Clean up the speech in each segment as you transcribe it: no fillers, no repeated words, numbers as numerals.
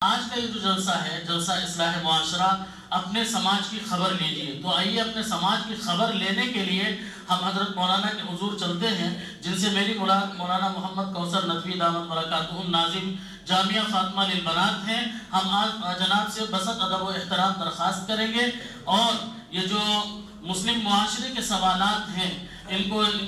آج کا یہ جو جلسہ ہے، جلسہ اصلاح معاشرہ، اپنے سماج کی خبر لیجئے۔ تو آئیے اپنے سماج کی خبر لینے کے لیے ہم حضرت مولانا کے حضور چلتے ہیں، جن سے میری مراد مولانا محمد کوثر ندوی دامت برکاتہ ناظم جامعہ فاطمہ للبنات ہیں۔ ہم آج جناب سے بسط ادب و احترام درخواست کریں گے، اور یہ جو مسلم معاشرے کے سوالات ہیں ان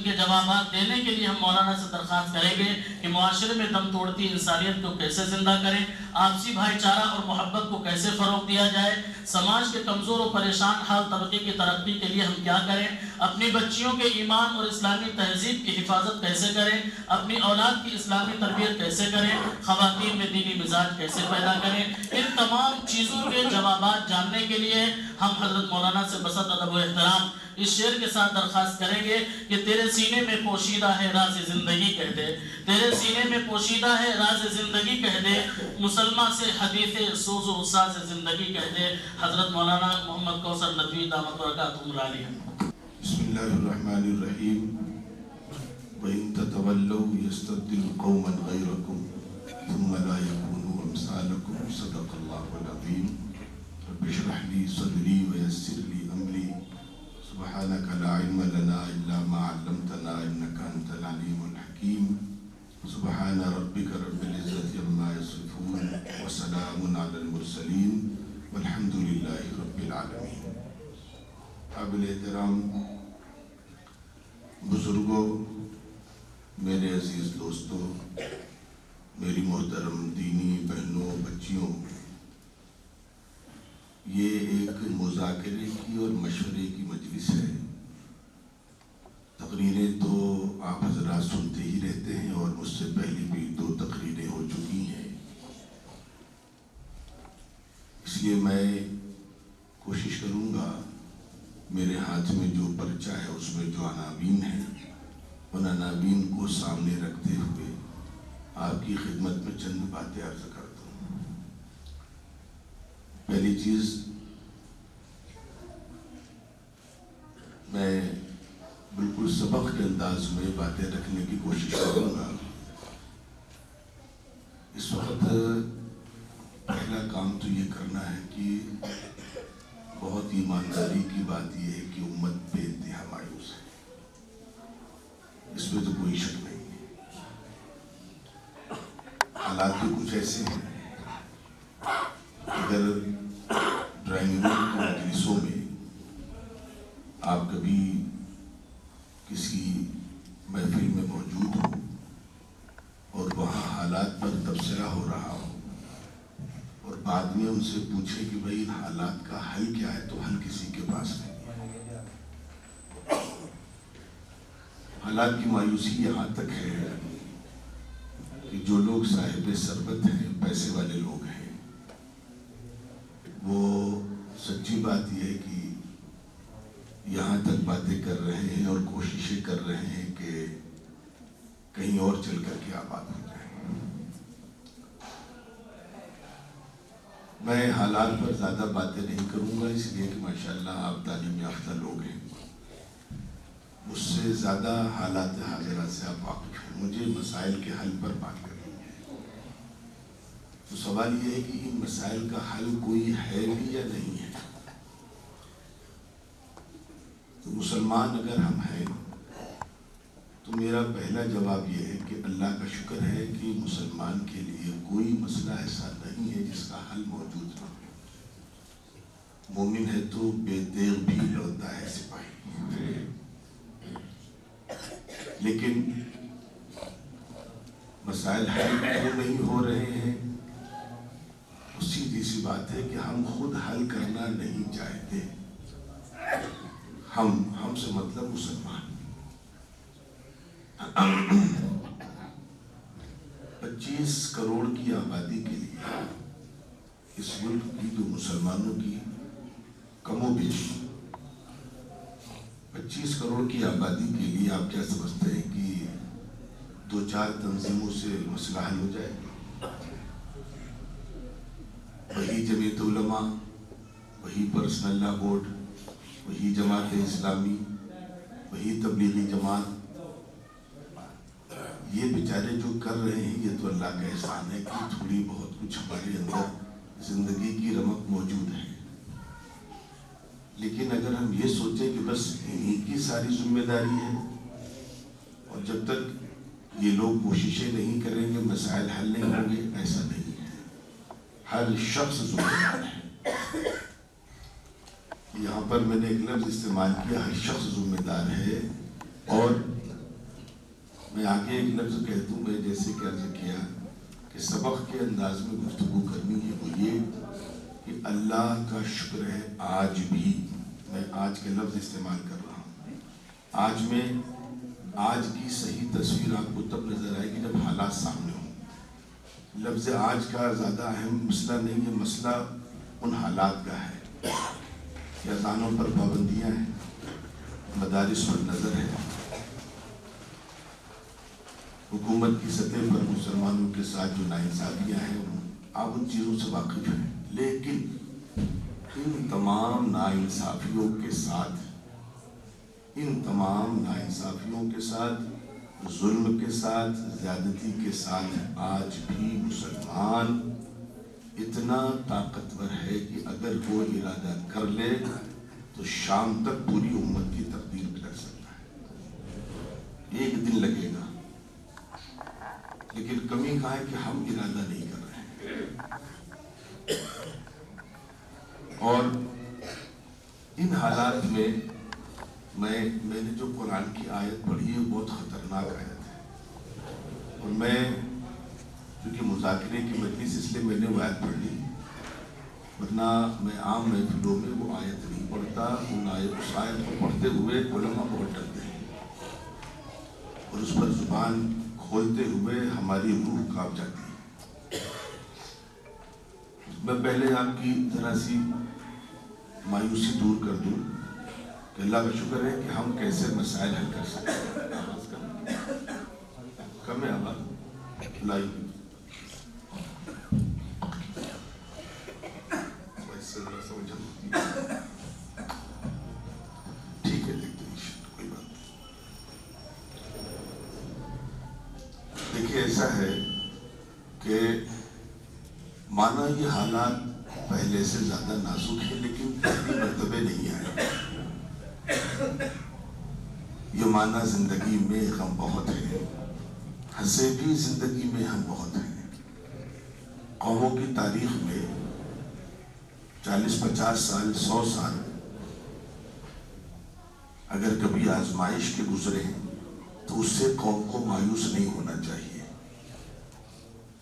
کے جوابات دینے کے لیے ہم مولانا سے درخواست کریں گے کہ معاشرے میں دم توڑتی انسانیت کو کیسے زندہ کریں، آپسی بھائی چارہ اور محبت کو کیسے فروغ دیا جائے، سماج کے کمزور و پریشان حال طبقے کی ترقی کے لیے ہم کیا کریں، اپنی بچیوں کے ایمان اور اسلامی تہذیب کی حفاظت کیسے کریں، اپنی اولاد کی اسلامی تربیت کیسے کریں، خواتین میں دینی مزاج کیسے پیدا کریں، ان تمام چیزوں کے جوابات جاننے کے لیے ہم حضرت مولانا سے بسط ادب و احترام اس شعر کے ساتھ درخواست کریں گے کہ تیرے سینے میں پوشیدہ ہے راز زندگی کہہ دے، تیرے سینے میں پوشیدہ ہے راز زندگی کہہ دے، مسلمان سے حدیث سوز و ساز زندگی کہہ دے۔ حضرت مولانا محمد کوثر ندوی دامت برکاتہ عالیہ۔ بسم اللہ الرحمن الرحیم۔ وَإِن تَتَوَلَّوْا يَسْتَبْدِلْ قَوْمًا غَيْرَكُمْ ثُمَّ لَا يَكُونُوا أَمْثَالَكُمْ صدق اللہ العظیم۔ رب اشرح لي صدری ويسر لي أمری، سبحانك لا علم لنا إلا ما علمتنا إنك أنت العليم الحكيم۔ سبحان ربك رب العزة عما يصفون وسلام على المرسلين والحمد لله رب العالمين۔ قابل احترام بزرگوں، میرے عزیز دوستوں، میری محترم دینی بہنوں، بچیوں، یہ ایک مذاکرے کی اور مشورے کی مجلس ہے۔ تقریریں تو آپ حضرات سنتے ہی رہتے ہیں، اور مجھ سے پہلے بھی 2 تقریریں ہو چکی ہیں، اس لیے میں کوشش کروں گا میرے ہاتھ میں جو پرچہ ہے اس میں جو عناوین ہیں ان عناوین کو سامنے رکھتے ہوئے آپ کی خدمت میں چند باتیں عرض کرتا ہوں۔ پہلی چیز، میں بالکل سبق کے انداز میں باتیں رکھنے کی کوشش کروں گا۔ اس وقت پہلا کام تو یہ کرنا ہے کہ بہت ایمانداری کی بات یہ ہے کہ امت بے انتہا مایوس ہے، اس میں تو کوئی شک نہیں ہے۔ حالات بھی کچھ ایسے ہیں، اگر ڈرائنگ روم کی مجلسوں میں آپ کبھی کسی محفل میں موجود ہو اور وہاں حالات پر تبصرہ ہو رہا ہو، اور بعد میں ان سے پوچھے کہ بھئی ان حالات کا حل کیا ہے، تو حل کسی کے پاس نہیں ہے۔ حالات کی مایوسی یہاں تک ہے کہ جو لوگ صاحب ثروت ہیں، پیسے والے لوگ ہیں، وہ سچی بات یہ ہے کہ یہاں تک باتیں کر رہے ہیں اور کوششیں کر رہے ہیں کہ کہیں اور چل کر کے آباد ہو جائیں۔ میں حالات پر زیادہ باتیں نہیں کروں گا، اس لیے کہ ماشاءاللہ آپ تعلیم یافتہ لوگ ہیں، مجھ سے زیادہ حالات حاضرہ سے آپ واقف ہیں، مجھے مسائل کے حل پر بات کرنی ہے۔ تو سوال یہ ہے کہ ان مسائل کا حل کوئی ہے بھی یا نہیں ہے۔ تو مسلمان اگر ہم ہیں تو میرا پہلا جواب یہ ہے کہ اللہ کا شکر ہے کہ مسلمان کے لیے کوئی مسئلہ ایسا نہیں ہے جس کا حل موجود نہ ہو۔ مومن ہے تو بے دیغ بھی لوٹتا ہے سپاہی۔ لیکن مسائل حل کیوں نہیں ہو رہے ہیں؟ سیدھی سی بات ہے کہ ہم خود حل کرنا نہیں چاہتے۔ ہم سے مطلب مسلمان 25 کروڑ کی آبادی کے لیے اس ملک کی جو مسلمانوں کی کم و بیش 25 کروڑ کی آبادی کے لیے آپ کیا سمجھتے ہیں کہ 2-4 تنظیموں سے مسئلہ حل ہو جائے گا؟ وہی جمعیت علماء، وہی پرسنل لا بورڈ، وہی جماعت اسلامی، وہی تبلیغی جماعت، یہ بیچارے جو کر رہے ہیں یہ تو اللہ کا احسان ہے کہ تھوڑی بہت کچھ ہمارے اندر زندگی کی رمق موجود ہے، لیکن اگر ہم یہ سوچیں کہ بس انہی کی ساری ذمہ داری ہے اور جب تک یہ لوگ کوششیں نہیں کریں گے مسائل حل نہیں ہوں گے، ایسا نہیں ہے۔ ہر شخص ذمہ دار ہے۔ یہاں پر میں نے ایک لفظ استعمال کیا، ہر شخص ذمہ دار ہے، اور میں آگے ایک لفظ کہہ دوں، میں جیسے کہ عرض کیا کہ سبق کے انداز میں گفتگو کرنی ہے، وہ یہ کہ اللہ کا شکر ہے آج بھی، میں آج کے لفظ استعمال کر رہا ہوں، آج کی صحیح تصویر آپ کو تب نظر آئے گی جب حالات سامنے ہوں۔ لفظ آج کا زیادہ اہم مسئلہ نہیں ہے، مسئلہ ان حالات کا ہے کہ اذانوں پر پابندیاں ہیں، مدارس پر نظر ہے، حکومت کی سطح پر مسلمانوں کے ساتھ جو ناانصافیاں ہیں آپ ان چیزوں سے واقف ہیں، لیکن ان تمام ناانصافیوں کے ساتھ ظلم کے ساتھ زیادتی کے ساتھ آج بھی مسلمان اتنا طاقتور ہے کہ اگر وہ ارادہ کر لے تو شام تک پوری امت کی تقدیر بدل سکتا ہے۔ ایک دن لگے گا، لیکن کمی کہاں ہے کہ ہم ارادہ نہیں کر رہے ہیں۔ اور ان حالات میں میں نے جو قرآن کی آیت پڑھی ہے بہت خطرناک آیت ہے، اور میں چونکہ مذاکرے کی مجلس اس لیے میں نے وہ آیت پڑھ لی، ورنہ میں عام محفلوں میں وہ آیت نہیں پڑھتا۔ اس آیت کو پڑھتے ہوئے علماء بہت ڈرتے ہیں اور اس پر زبان کھولتے ہوئے ہماری روح کانپ جاتی ہے۔ میں پہلے آپ کی ذرا سی مایوسی دور کر دوں کہ اللہ کا شکر ہے کہ ہم کیسے مسائل حل کر سکتے ہیں۔ آواز کم ہے، آواز لائی ٹھیک ہے، دیکھتے ہیں کوئی بات نہیں۔ دیکھیے ایسا ہے کہ مانا یہ حالات پہلے سے زیادہ نازک ہے، لیکن پہلی مرتبہ نہیں آئے۔ یہ مانا زندگی میں غم بہت ہے، ہنسے بھی زندگی میں ہم بہت ہیں۔ قوموں کی تاریخ میں 40-50 سال 100 سال اگر کبھی آزمائش کے گزرے ہیں تو اس سے قوم کو مایوس نہیں ہونا چاہیے۔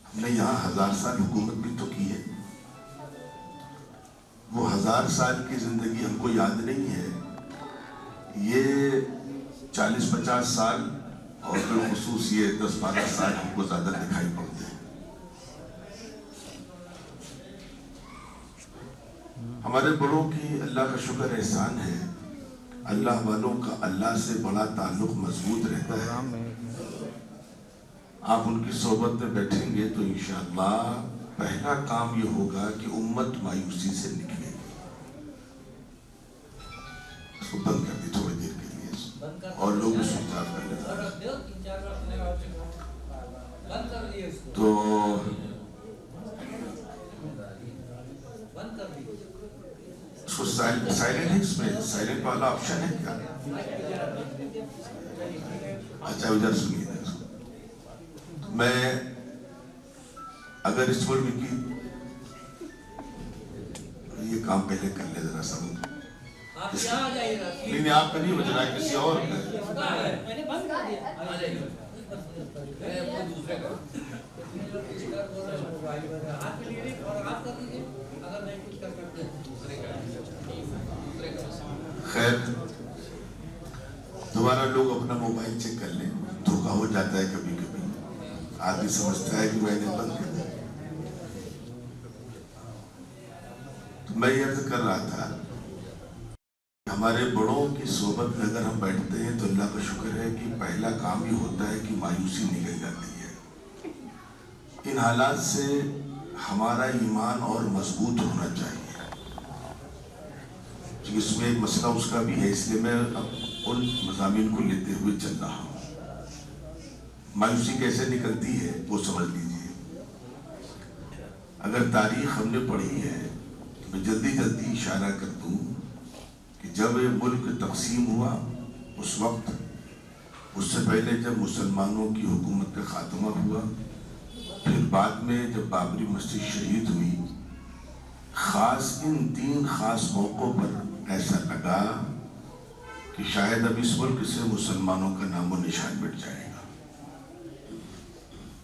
ہم نے یہاں 1000 سال حکومت بھی تو کی ہے، وہ 1000 سال کی زندگی ہم کو یاد نہیں ہے، یہ 40-50 سال اور بالخصوص یہ 10-12 سال ہم کو زیادہ دکھائی پڑتے ہیں۔ ہمارے بڑوں کی اللہ کا شکر احسان ہے، اللہ والوں کا اللہ سے بڑا تعلق مضبوط رہتا ہے۔ آپ ان کی صحبت میں بیٹھیں گے تو انشاءاللہ پہلا کام یہ ہوگا کہ امت مایوسی سے نکلے گی۔ اس کو بند کر دی تھوڑی دیر کے لیے اور لوگ اس کو اجازت کر لیتے تو اس کو سائلنٹ ہے، اس میں سائلنٹ والا آپشن ہے کیا؟ اچھا ادھر سنیے، میں اگر اس پر بھی کی یہ کام پہلے کر لے ذرا سا، نہیں آپ کا نہیں بچ رہا ہے، کسی اور خیر دوبارہ لوگ اپنا موبائل چیک کر لیں، دھوکہ ہو جاتا ہے کبھی کبھی، آدمی سمجھتا ہے کہ میں نے بند کر دیا۔ تو میں یہ عرض کر رہا تھا ہمارے بڑوں کی صحبت میں اگر ہم بیٹھتے ہیں تو اللہ کا شکر ہے کہ پہلا کام یہ ہوتا ہے کہ مایوسی نکل جاتی ہے۔ ان حالات سے ہمارا ایمان اور مضبوط ہونا چاہیے، اس میں ایک مسئلہ اس کا بھی ہے، اس لیے میں اب ان مضامین کو لیتے ہوئے چل رہا ہوں۔ مایوسی کیسے نکلتی ہے وہ سمجھ لیجیے۔ اگر تاریخ ہم نے پڑھی ہے، میں جلدی جلدی اشارہ کر دوں کہ جب ملک تقسیم ہوا اس وقت، اس سے پہلے جب مسلمانوں کی حکومت کا خاتمہ ہوا، پھر بعد میں جب بابری مسجد شہید ہوئی، خاص ان 3 خاص موقعوں پر ایسا لگا کہ شاید اب اس ملک سے مسلمانوں کا نام و نشان مٹ جائے گا،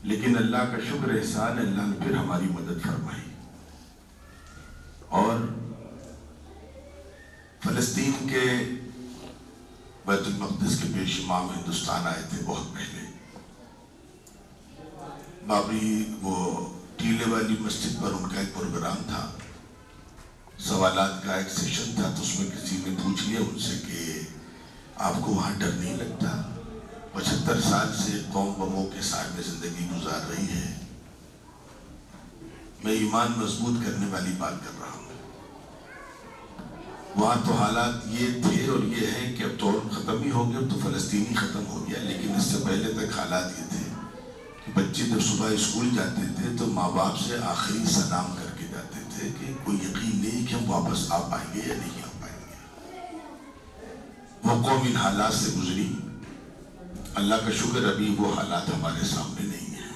لیکن اللہ کا شکر احسان، اللہ نے پھر ہماری مدد فرمائی اور فلسطین کے بیت المقدس کے پیش امام ہندوستان آئے تھے بہت پہلے۔ بابری وہ ٹیلے والی مسجد پر ان کا ایک پروگرام تھا، سوالات کا ایک سیشن تھا، تو اس میں کسی نے پوچھ لیا ان سے کہ آپ کو وہاں ڈر نہیں لگتا؟ 75 سال سے قوم بموں کے ساتھ میں زندگی گزار رہی ہے، میں ایمان مضبوط کرنے والی بات کر رہا ہوں۔ وہاں تو حالات یہ تھے اور یہ ہیں کہ اب تو ختم ہی ہو گیا، اب تو فلسطینی ختم ہو گیا، لیکن اس سے پہلے تک حالات یہ تھے کہ بچے جب صبح اسکول جاتے تھے تو ماں باپ سے آخری سلام کر کے جاتے تھے کہ کوئی یقین نہیں کہ ہم واپس آ پائیں گے یا نہیں آ پائیں گے۔ وہ قوم ان حالات سے گزری، اللہ کا شکر ابھی وہ حالات ہمارے سامنے نہیں ہیں۔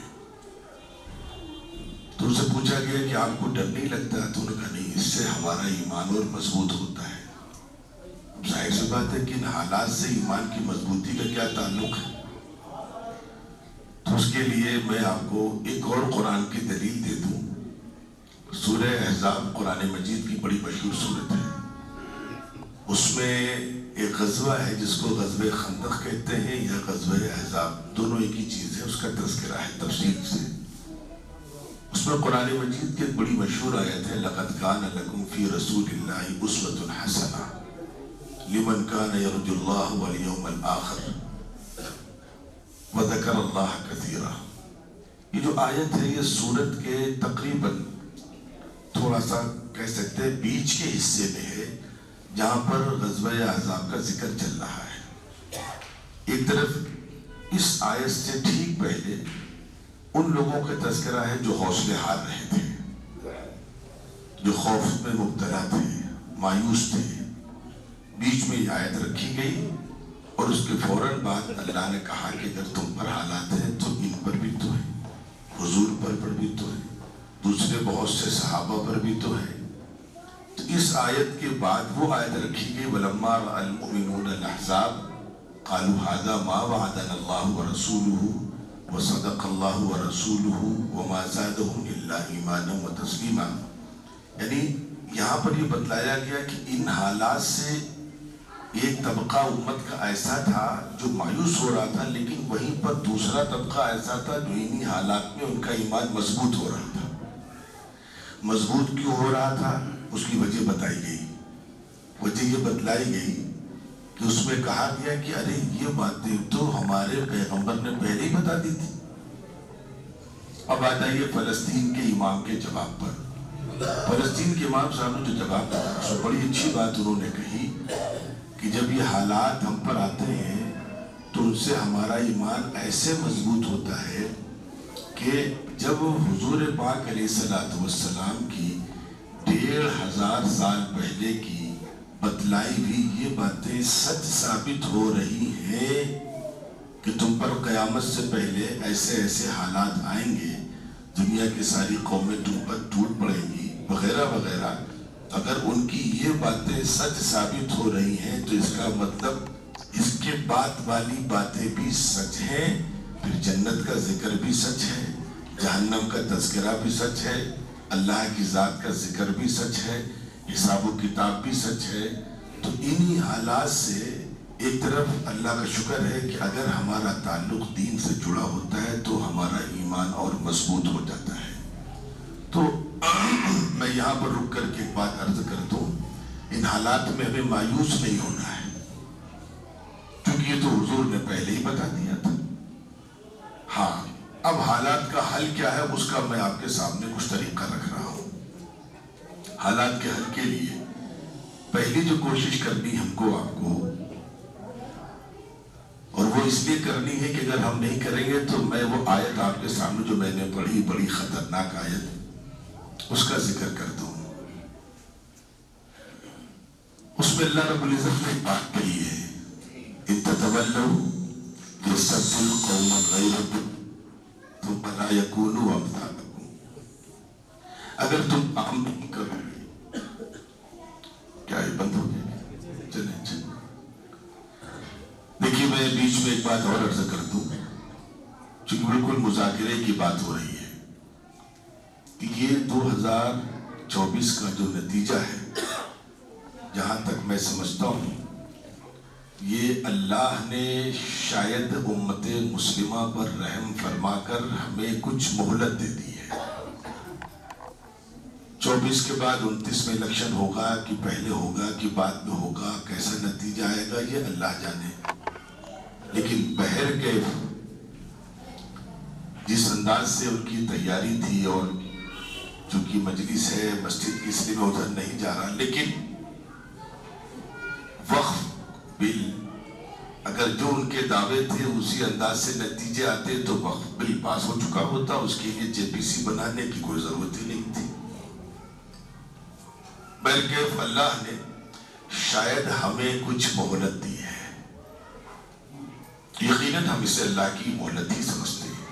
تو ان سے پوچھا گیا کہ آپ کو ڈر نہیں لگتا؟ تو انہوں نے کہا نہیں، اس سے ہمارا ایمان اور مضبوط ہوتا ہے۔ اب ظاہر سی بات ہے کہ ان حالات سے ایمان کی مضبوطی کا کیا تعلق ہے؟ تو اس کے لیے میں آپ کو ایک اور قرآن کی دلیل دے دوں۔ سورہ احزاب قرآن مجید کی بڑی مشہور سورت ہے، اس میں ایک غزوہ ہے جس کو غزوہ خندق کہتے ہیں یا غزوہ احزاب، دونوں ایک ہی چیز ہے، اس کا تذکرہ ہے تفصیل سے۔ اس میں قرآن مجید کی ایک بڑی مشہور آیت ہے، لَقَدْ كَانَ لَكُمْ فِي رَسُولِ اللَّهِ أُسْوَةٌ حَسَنَةٌ لِمَنْ كَانَ يَرْجُو اللَّهَ وَالْيَوْمَ الْآخِرَ وَذَكَرَ اللَّهَ كَثِيرًا۔ یہ جو آیت ہے یہ سورت کے تقریباً تھوڑا سا کہہ سکتے ہیں بیچ کے حصے میں ہے، جہاں پر غزوہ احزاب کا ذکر چل رہا ہے۔ ایک طرف اس آیت سے ٹھیک پہلے ان لوگوں کا تذکرہ ہے جو حوصلے ہار رہے تھے، جو خوف میں مبتلا تھے، مایوس تھے۔ بیچ میں یہ آیت رکھی گئی اور اس کے فوراً بعد اللہ نے کہا کہ اگر تم پر حالات ہیں تو ان پر بھی تو ہے، حضور پر بھی تو ہے، دوسرے بہت سے صحابہ پر بھی تو ہے۔ تو اس آیت کے بعد وہ آیت رکھی گئی، وَلَمَّا رَأَى الْمُؤْمِنُونَ الْأَحْزَابَ قَالُوا هَذَا مَا وَعَدَنَا اللَّهُ وَرَسُولُهُ وَصَدَقَ اللَّهُ وَرَسُولُهُ وَمَا زَادَهُمْ إِلَّا إِيمَانًا وَتَسْلِيمًا۔ یعنی یہاں پر یہ بتلایا گیا کہ ان حالات سے ایک طبقہ امت کا ایسا تھا جو مایوس ہو رہا تھا، لیکن وہیں پر دوسرا طبقہ ایسا تھا جو انہی حالات میں ان کا ایمان مضبوط ہو رہا تھا۔ مضبوط کیوں ہو رہا تھا اس کی وجہ بتائی گئی، وجہ یہ بتلائی گئی کہ اس میں کہا گیا کہ ارے یہ باتیں تو ہمارے پیغمبر نے پہلے ہی بتا دی تھی۔ اب آتا ہے فلسطین کے امام کے جواب پر۔ فلسطین کے امام صاحب نے جو جواب دیا اس میں بڑی اچھی بات انہوں نے کہی کہ جب یہ حالات ہم پر آتے ہیں تو ان سے ہمارا ایمان ایسے مضبوط ہوتا ہے کہ جب حضور پاک علیہ السلام کی 1500 سال پہلے کی بتلائی بھی یہ باتیں سچ ثابت ہو رہی ہیں کہ تم پر قیامت سے پہلے ایسے ایسے حالات آئیں گے، دنیا کی ساری قومیں تم پر ٹوٹ پڑیں گی وغیرہ وغیرہ۔ اگر ان کی یہ باتیں سچ ثابت ہو رہی ہیں تو اس کا مطلب اس کے بعد والی باتیں بھی سچ ہیں، پھر جنت کا ذکر بھی سچ ہے، جہنم کا تذکرہ بھی سچ ہے، اللہ کی ذات کا ذکر بھی سچ ہے، حساب و کتاب بھی سچ ہے۔ تو انہی حالات سے ایک طرف اللہ کا شکر ہے کہ اگر ہمارا تعلق دین سے جڑا ہوتا ہے تو ہمارا ایمان اور مضبوط ہو جاتا ہے۔ تو میں یہاں پر رک کر کے ایک بات عرض کر دوں، ان حالات میں ہمیں مایوس نہیں ہونا ہے، کیونکہ یہ تو حضور نے پہلے ہی بتا دیا تھا۔ ہاں، اب حالات کا حل کیا ہے اس کا میں آپ کے سامنے کچھ طریقہ رکھ رہا ہوں۔ حالات کے حل کے لیے پہلی جو کوشش کرنی ہم کو آپ کو، اور وہ اس لیے کرنی ہے کہ اگر ہم نہیں کریں گے تو میں وہ آیت آپ کے سامنے جو میں نے پڑھی، بڑی خطرناک آیت، اس کا ذکر کر دوں. اس میں اللہ رب العزت نے ایک بات کہی ہے، ان تتولوا یستبدل قوما غیرکم ثم لا یکونوا امثالکم. اگر تم کام نہیں کرو گے، کیا یہ بند ہو گیا؟ چلیں. دیکھیے میں بیچ میں ایک بات اور عرض کر دوں، چونکہ بالکل مذاکرے کی بات ہو رہی ہے کہ یہ 2024 کا جو نتیجہ ہے، جہاں تک میں سمجھتا ہوں یہ اللہ نے شاید امت مسلمہ پر رحم فرما کر ہمیں کچھ مہلت دے دی ہے. 24 کے بعد 29 میں الیکشن ہوگا کہ پہلے ہوگا کہ بعد میں ہوگا، کیسا نتیجہ آئے گا یہ اللہ جانے. لیکن بہر کے جس انداز سے ان کی تیاری تھی، اور چونکہ مجلس ہے مسجد کی، اس لیے میں ادھر نہیں جا رہا، لیکن وقف بل اگر جو ان کے دعوے تھے اسی انداز سے نتیجے آتے تو وقف بل پاس ہو چکا ہوتا. اس کے لیے جے پی سی بنانے کی کوئی ضرورت ہی نہیں تھی. بلکہ اللہ نے شاید ہمیں کچھ مہلت دی ہے. یقیناً ہم اسے اللہ کی مہلت ہی سمجھتے ہیں،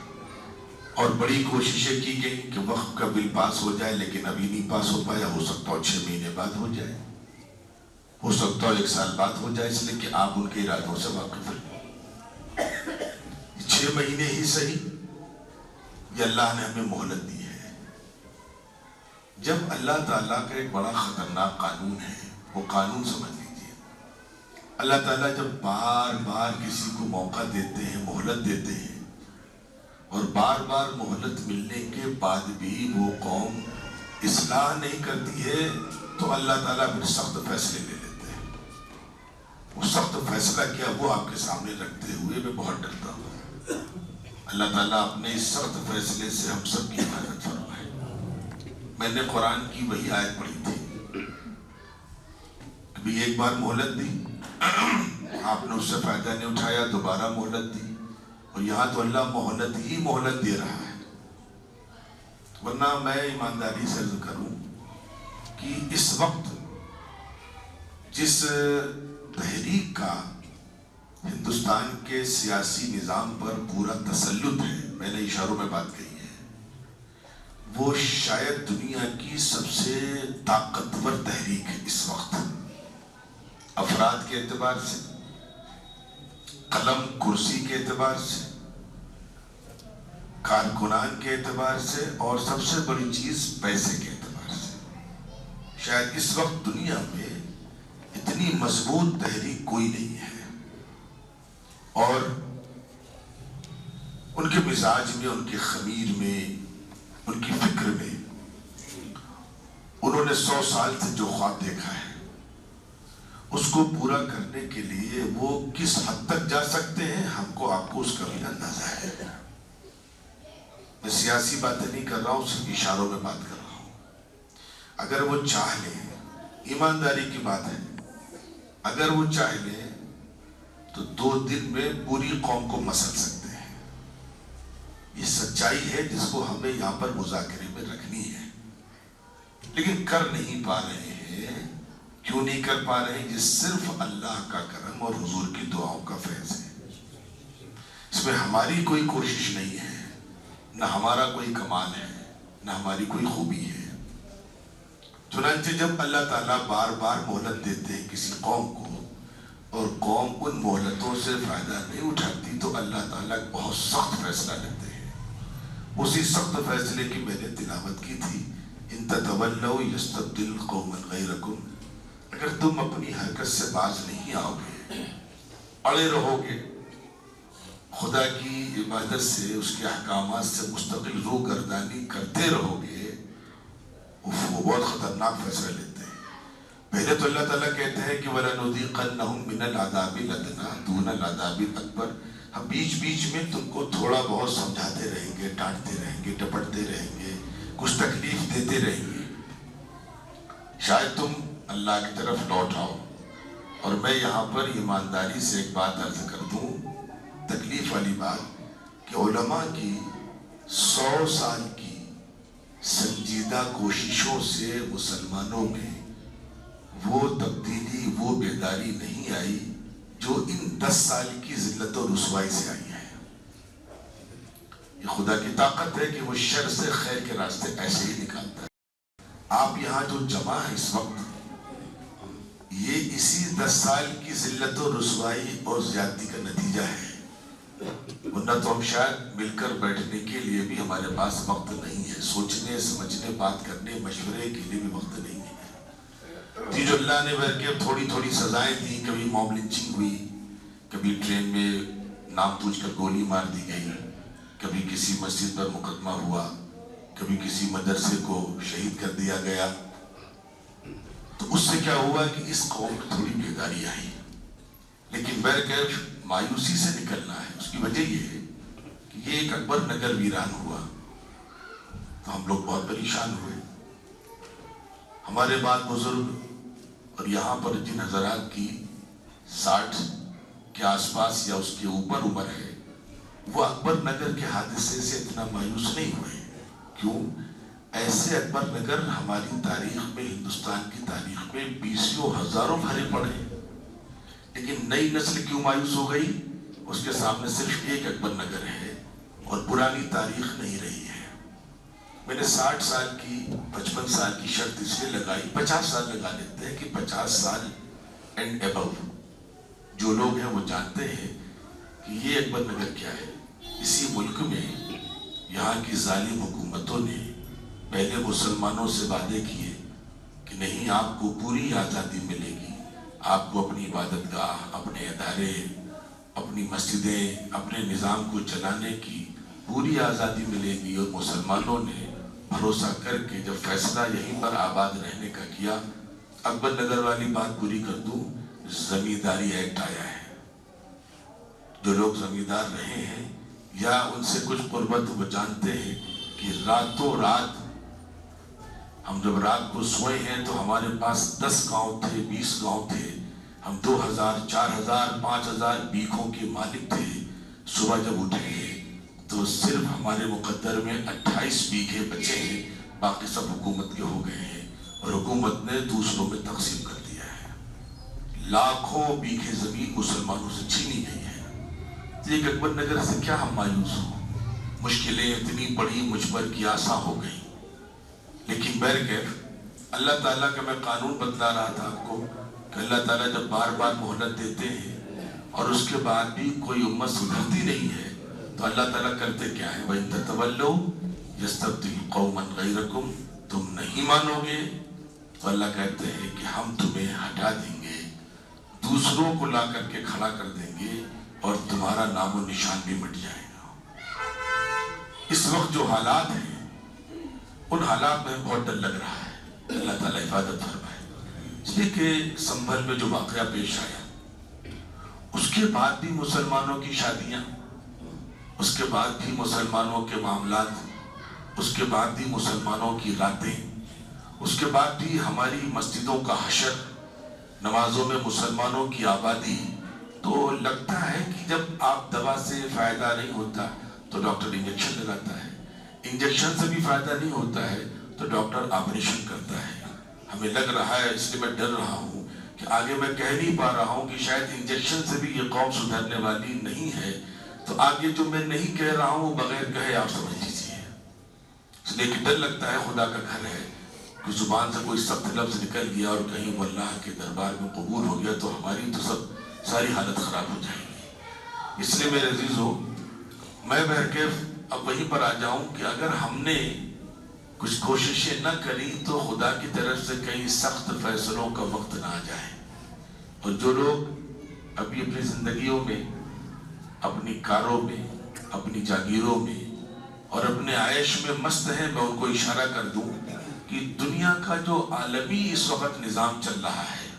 اور بڑی کوششیں کی گئی کہ وقف کا بل پاس ہو جائے، لیکن ابھی نہیں پاس ہو پایا. ہو سکتا ہے 6 مہینے بعد ہو جائے، ہو سکتا ہے 1 سال بعد ہو جائے، اس لیے کہ آپ ان کے ارادوں سے واقف ہیں. 6 مہینے ہی صحیح، یہ اللہ نے ہمیں مہلت دی ہے. جب اللہ تعالیٰ کا ایک بڑا خطرناک قانون ہے، وہ قانون سمجھ لیجیے. اللہ تعالیٰ جب بار بار کسی کو موقع دیتے ہیں، مہلت دیتے ہیں، اور بار بار مہلت ملنے کے بعد بھی وہ قوم اصلاح نہیں کرتی ہے، تو اللہ تعالیٰ پھر سخت فیصلے لے لیتے ہیں. وہ سخت فیصلہ کیا وہ آپ کے سامنے رکھتے ہوئے میں بہت ڈرتا ہوں. اللہ تعالیٰ اپنے اس سخت فیصلے سے ہم سب کی حفاظت فرمائے. میں نے قرآن کی وہی آیت پڑھی تھی، کبھی ایک بار مہلت دی، آپ نے اس سے فائدہ نہیں اٹھایا، دوبارہ مہلت دی، اور یہاں تو اللہ مہلت ہی مہلت دے رہا ہے. ورنہ میں ایمانداری سے عرض کروں کہ اس وقت جس تحریک کا ہندوستان کے سیاسی نظام پر پورا تسلط ہے، میں نے اشاروں میں بات کہی ہے، وہ شاید دنیا کی سب سے طاقتور تحریک ہے اس وقت. افراد کے اعتبار سے، قلم کرسی کے اعتبار سے، کارکنان کے اعتبار سے، اور سب سے بڑی چیز پیسے کے اعتبار سے. شاید اس وقت دنیا میں اتنی مضبوط تحریک کوئی نہیں ہے. اور ان کے مزاج میں، ان کے خمیر میں، ان کی فکر میں، انہوں نے 100 سال سے جو خواب دیکھا ہے اس کو پورا کرنے کے لیے وہ کس حد تک جا سکتے ہیں، ہم کو آپ کو اس کا بھی اندازہ ہے. میں سیاسی باتیں نہیں کر رہا ہوں، صرف اشاروں میں بات کر رہا ہوں. اگر وہ چاہ لیں، ایمانداری کی بات ہے، اگر وہ چاہ لیں تو 2 دن میں پوری قوم کو مسل سکتے ہیں. یہ سچائی ہے جس کو ہمیں یہاں پر مذاکرے میں رکھنی ہے، لیکن کر نہیں پا رہے ہیں. کیوں نہیں کر پا رہے ہیں؟ یہ صرف اللہ کا کرم اور حضور کی دعاؤں کا فیض ہے. اس میں ہماری کوئی کوشش نہیں ہے، نہ ہمارا کوئی کمال ہے، نہ ہماری کوئی خوبی ہے. چنانچہ جب اللہ تعالیٰ بار بار مہلت دیتے ہیں کسی قوم کو، اور قوم ان مہلتوں سے فائدہ نہیں اٹھاتی، تو اللہ تعالیٰ بہت سخت فیصلہ لیتے ہیں. اسی سخت فیصلے کی میں نے تلاوت کی تھی، ان تتولوا یستبدل قوما غیرکم. اگر تم اپنی حرکت سے باز نہیں آؤ گے، اڑے رہو گے، خدا کی عبادت سے، اس کے احکامات سے مستقل روگردانی کرتے رہو گے، وہ بہت خطرناک فیصلہ لیتے ہیں. پہلے تو اللہ تعالیٰ کہتے ہیں کہ وَلَنُذِيقَنَّهُم مِّنَ الْعَذَابِ الْأَدْنَىٰ دُونَ الْعَذَابِ الْأَكْبَرِ. ہم بیچ بیچ میں تم کو تھوڑا بہت سمجھاتے رہیں گے، ڈانٹتے رہیں گے، ڈپٹتے رہیں گے، کچھ تکلیف دیتے رہیں گے. شاید تم اللہ کی طرف لوٹ آؤ. اور میں یہاں پر ایمانداری سے ایک بات عرض کر دوں، تکلیف والی بات، کہ علماء کی 100 سال کی سنجیدہ کوششوں سے مسلمانوں میں وہ تبدیلی، وہ بیداری نہیں آئی جو ان 10 سال کی ذلت و رسوائی سے آئی ہے۔ یہ خدا کی طاقت ہے کہ وہ شر سے خیر کے راستے ایسے ہی نکالتا ہے۔ آپ یہاں جو جمع ہے اس وقت، یہ اسی 10 سال کی ذلت و رسوائی اور زیادتی کا نتیجہ ہے، ورنہ تو ہم شاید مل کر بیٹھنے کے لیے بھی ہمارے پاس وقت نہیں ہے، سوچنے سمجھنے بات کرنے مشورے کے لیے بھی وقت نہیں ہے۔ یہ جو اللہ نے بھر کے تھوڑی تھوڑی سزائیں دی، کبھی موب لنچنگ ہوئی، کبھی ٹرین میں نام پوچھ کر گولی مار دی گئی، کبھی کسی مسجد پر مقدمہ ہوا، کبھی کسی مدرسے کو شہید کر دیا گیا، تو اس سے کیا ہوا کہ اس قوم میں تھوڑی بیداری آئی، لیکن بہرکیف مایوسی سے نکلنا ہے۔ اس کی وجہ یہ ہے کہ یہ ایک اکبر نگر ویران ہوا تو ہم لوگ بہت پریشان ہوئے۔ ہمارے بعد بزرگ اور یہاں پر جن حضرات کی 60 کے آس پاس یا اس کے اوپر عمر ہے، وہ اکبر نگر کے حادثے سے اتنا مایوس نہیں ہوئے۔ کیوں؟ ایسے اکبر نگر ہماری تاریخ میں، ہندوستان کی تاریخ میں 20 ہزاروں بھرے پڑے، لیکن نئی نسل کیوں مایوس ہو گئی؟ اس کے سامنے صرف ایک اکبر نگر ہے اور پرانی تاریخ نہیں رہی ہے۔ میں نے 60 سال کی، 55 سال کی شرط اس لیے لگائی، 50 سال لگا لیتے ہیں کہ 50 سال اینڈ ابو جو لوگ ہیں وہ جانتے ہیں کہ یہ اکبر نگر کیا ہے۔ اسی ملک میں یہاں کی ظالم حکومتوں نے پہلے مسلمانوں سے وعدے کیے کہ نہیں، آپ کو پوری آزادی ملے گی، آپ کو اپنی عبادت گاہ، اپنے ادارے، اپنی مسجدیں، اپنے نظام کو چلانے کی پوری آزادی ملے گی۔ اور مسلمانوں نے بھروسہ کر کے جب فیصلہ یہیں پر آباد رہنے کا کیا، اکبر نگر والی بات پوری کر دوں، زمینداری ایکٹ آیا ہے۔ جو لوگ زمیندار رہے ہیں یا ان سے کچھ قربت، وہ جانتے ہیں کہ راتوں رات ہم جب رات کو سوئے ہیں تو ہمارے پاس 10 گاؤں تھے، 20 گاؤں تھے، ہم 2000 4000 5000 بیگھوں کے مالک تھے۔ صبح جب اٹھے ہیں تو صرف ہمارے مقدر میں 28 بیگھے بچے ہیں، باقی سب حکومت کے ہو گئے ہیں اور حکومت نے دوسروں میں تقسیم کر دیا ہے۔ لاکھوں بیگھے زمین مسلمانوں سے چھینی گئی ہے۔ ایک اکبر نگر سے کیا ہم مایوس ہوں؟ مشکلیں اتنی بڑی مجھ پر کی آساں ہو گئی، لیکن بہرکیف اللہ تعالیٰ کا میں قانون بتلا رہا تھا آپ کو کہ اللہ تعالیٰ جب بار بار مہلت دیتے ہیں اور اس کے بعد بھی کوئی امت سدھرتی نہیں ہے تو اللہ تعالیٰ کرتے کیا ہے؟ وَإِن تَتَوَلَّوْا يَسْتَبْدِلْ قَوْمًا غَيْرَكُمْ، تم نہیں مانو گے تو اللہ کہتے ہیں کہ ہم تمہیں ہٹا دیں گے، دوسروں کو لا کر کے کھڑا کر دیں گے اور تمہارا نام و نشان بھی مٹ جائے گا۔ اس وقت جو حالات ہیں ان حالات میں بہت ڈر لگ رہا ہے۔ اللہ تعالیٰ حفاظت فرمائے۔ اس لیے کہ سنبھل میں جو واقعہ پیش آیا، اس کے بعد بھی مسلمانوں کی شادیاں، اس کے بعد بھی مسلمانوں کے معاملات، اس کے بعد بھی مسلمانوں کی راتیں، اس کے بعد بھی ہماری مسجدوں کا حشر، نمازوں میں مسلمانوں کی آبادی۔ تو لگتا ہے کہ جب آپ دوا سے فائدہ نہیں ہوتا تو ڈاکٹر انجیکشن لگاتا ہے، انجیکشن سے بھی فائدہ نہیں ہوتا ہے تو ڈاکٹر آپریشن کرتا ہے۔ ہمیں لگ رہا ہے، اس لیے میں ڈر رہا ہوں کہ آگے میں کہہ نہیں پا رہا ہوں کہ شاید انجیکشن سے بھی یہ قوم سدھرنے والی نہیں ہے، تو آگے جو میں نہیں کہہ رہا ہوں وہ بغیر کہے آپ سمجھ لیجیے۔ اس لیے کہ ڈر لگتا ہے، خدا کا گھر ہے، کہ زبان سے کوئی سخت لفظ نکل گیا اور کہیں وہ اللہ کے دربار میں قبول ہو گیا تو ہماری تو ساری حالت خراب ہو جائے گی۔ اس لیے میرے عزیزو، میں بہرکیف اب وہیں پر آ جاؤں کہ اگر ہم نے کچھ کوششیں نہ کری تو خدا کی طرف سے کئی سخت فیصلوں کا وقت نہ آ جائے، اور جو لوگ ابھی اپنی زندگیوں میں، اپنی کاروں میں، اپنی جاگیروں میں اور اپنے عیش میں مست ہیں، میں ان کو اشارہ کر دوں کہ دنیا کا جو عالمی اس وقت نظام چل رہا ہے،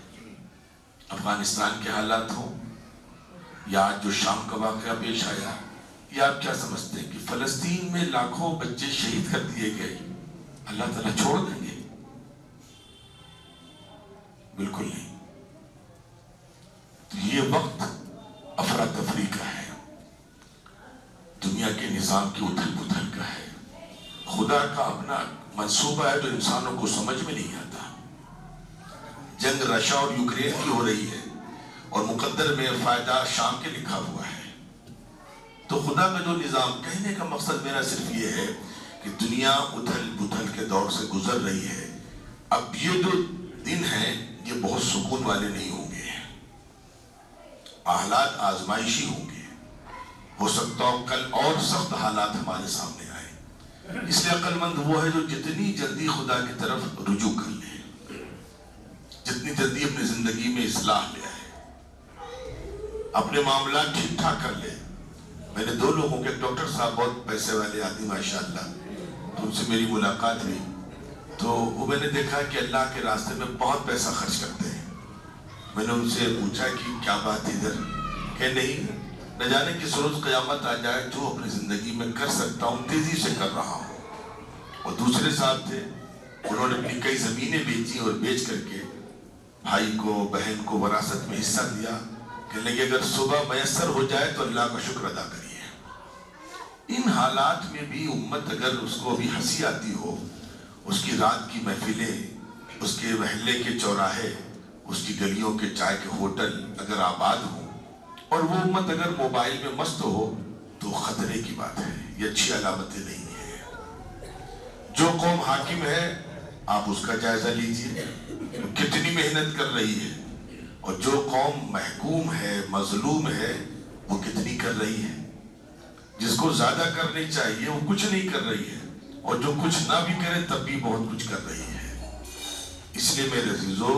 افغانستان کے حالات ہوں یا آج جو شام کا واقعہ پیش آیا، یا آپ کیا سمجھتے ہیں کہ فلسطین میں لاکھوں بچے شہید کر دیے گئے، اللہ تعالیٰ چھوڑ دیں گے؟ بالکل نہیں۔ تو یہ وقت افراتفری کا ہے، دنیا کے نظام کی اتھل پتھل کا ہے، خدا کا اپنا منصوبہ ہے جو انسانوں کو سمجھ میں نہیں آتا. جنگ رشیا اور یوکرین کی ہو رہی ہے اور مقدر میں فائدہ شام کے لکھا ہوا ہے. تو خدا کا جو نظام، کہنے کا مقصد میرا صرف یہ ہے کہ دنیا ادھل بدھل کے دور سے گزر رہی ہے. اب یہ جو دن ہیں یہ بہت سکون والے نہیں ہوں گے، حالات آزمائشی ہوں گے. ہو سکتا ہو کل اور سخت حالات ہمارے سامنے آئے. اس لیے عقل مند وہ ہے جو جتنی جلدی خدا کی طرف رجوع کر لے، جتنی جلدی اپنی زندگی میں اصلاح لے آئے، اپنے معاملات ٹھیک ٹھاک کر لے. میں نے 2 لوگوں کے، ڈاکٹر صاحب بہت پیسے والے آدمی ماشاءاللہ، تو ان سے میری ملاقات ہوئی تو وہ میں نے دیکھا کہ اللہ کے راستے میں بہت پیسہ خرچ کرتے ہیں. میں نے ان سے پوچھا کہ کیا بات ادھر، کہ نہیں، نہ جانے کس روز قیامت آ جائے، جو اپنی زندگی میں کر سکتا ہوں تیزی سے کر رہا ہوں. اور دوسرے صاحب تھے، انہوں نے اپنی کئی زمینیں بیچی اور بیچ کر کے بھائی کو بہن کو وراثت میں حصہ دیا کہ لگے اگر صبح میسر ہو جائے تو اللہ کا شکر ادا کریے. ان حالات میں بھی امت اگر اس کو ابھی ہنسی آتی ہو، اس کی رات کی محفلیں، اس کے محلے کے چوراہے، اس کی گلیوں کے چائے کے ہوٹل اگر آباد ہوں، اور وہ امت اگر موبائل میں مست ہو تو خطرے کی بات ہے. یہ اچھی علامتیں نہیں ہیں. جو قوم حاکم ہے آپ اس کا جائزہ لیجئے، کتنی محنت کر رہی ہے، اور جو قوم محکوم ہے، مظلوم ہے، وہ کتنی کر رہی ہے. جس کو زیادہ کرنی چاہیے وہ کچھ نہیں کر رہی ہے، اور جو کچھ نہ بھی کرے تب بھی بہت کچھ کر رہی ہے. اس لیے میرے عزیزو،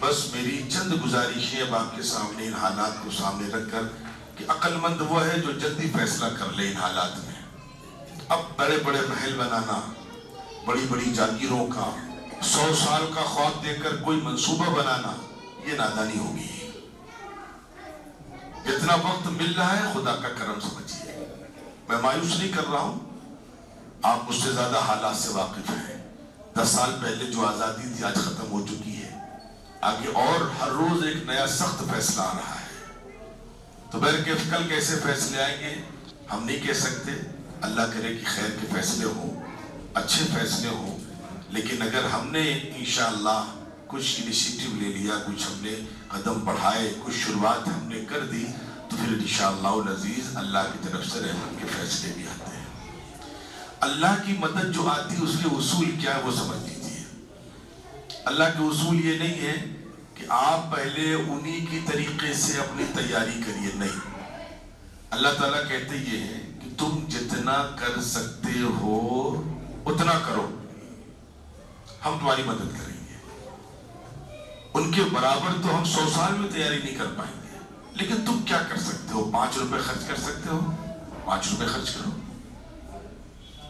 بس میری چند گزارشیں اب آپ کے سامنے ان حالات کو سامنے رکھ کر کہ عقل مند وہ ہے جو جلدی فیصلہ کر لے ان حالات میں. اب بڑے بڑے محل بنانا، بڑی بڑی جاگیروں کا 100 سال کا خواب دے کر کوئی منصوبہ بنانا، یہ نادانی ہوگی. جتنا وقت مل رہا ہے خدا کا کرم سمجھیے. میں مایوس نہیں کر رہا ہوں، آپ مجھ سے زیادہ حالات سے واقف ہیں. 10 سال پہلے جو آزادی تھی آج ختم ہو چکی ہے. آگے اور ہر روز ایک نیا سخت فیصلہ آ رہا ہے. تو بہرکیف کل کیسے فیصلے آئیں گے ہم نہیں کہہ سکتے. اللہ کرے کہ خیر کے فیصلے ہوں، اچھے فیصلے ہوں. لیکن اگر ہم نے انشاءاللہ کچھ انیشیٹو لے لیا، کچھ ہم نے قدم بڑھائے، کچھ شروعات ہم نے کر دی، تو پھر انشاءاللہ العزیز اللہ کی طرف سے رحمت کے فیصلے بھی آتے ہیں. اللہ کی مدد جو آتی ہے اس کے اصول کیا ہے وہ سمجھ لیجیے. اللہ کے اصول یہ نہیں ہے کہ آپ پہلے انہی کی طریقے سے اپنی تیاری کریے، نہیں. اللہ تعالیٰ کہتے یہ ہیں کہ تم جتنا کر سکتے ہو اتنا کرو، ہم تمہاری مدد کریں گے. ان کے برابر تو ہم 100 سال میں تیاری نہیں کر پائیں گے، لیکن تم کیا کر سکتے ہو؟ 5 روپے خرچ کر سکتے ہو، 5 روپے خرچ کرو.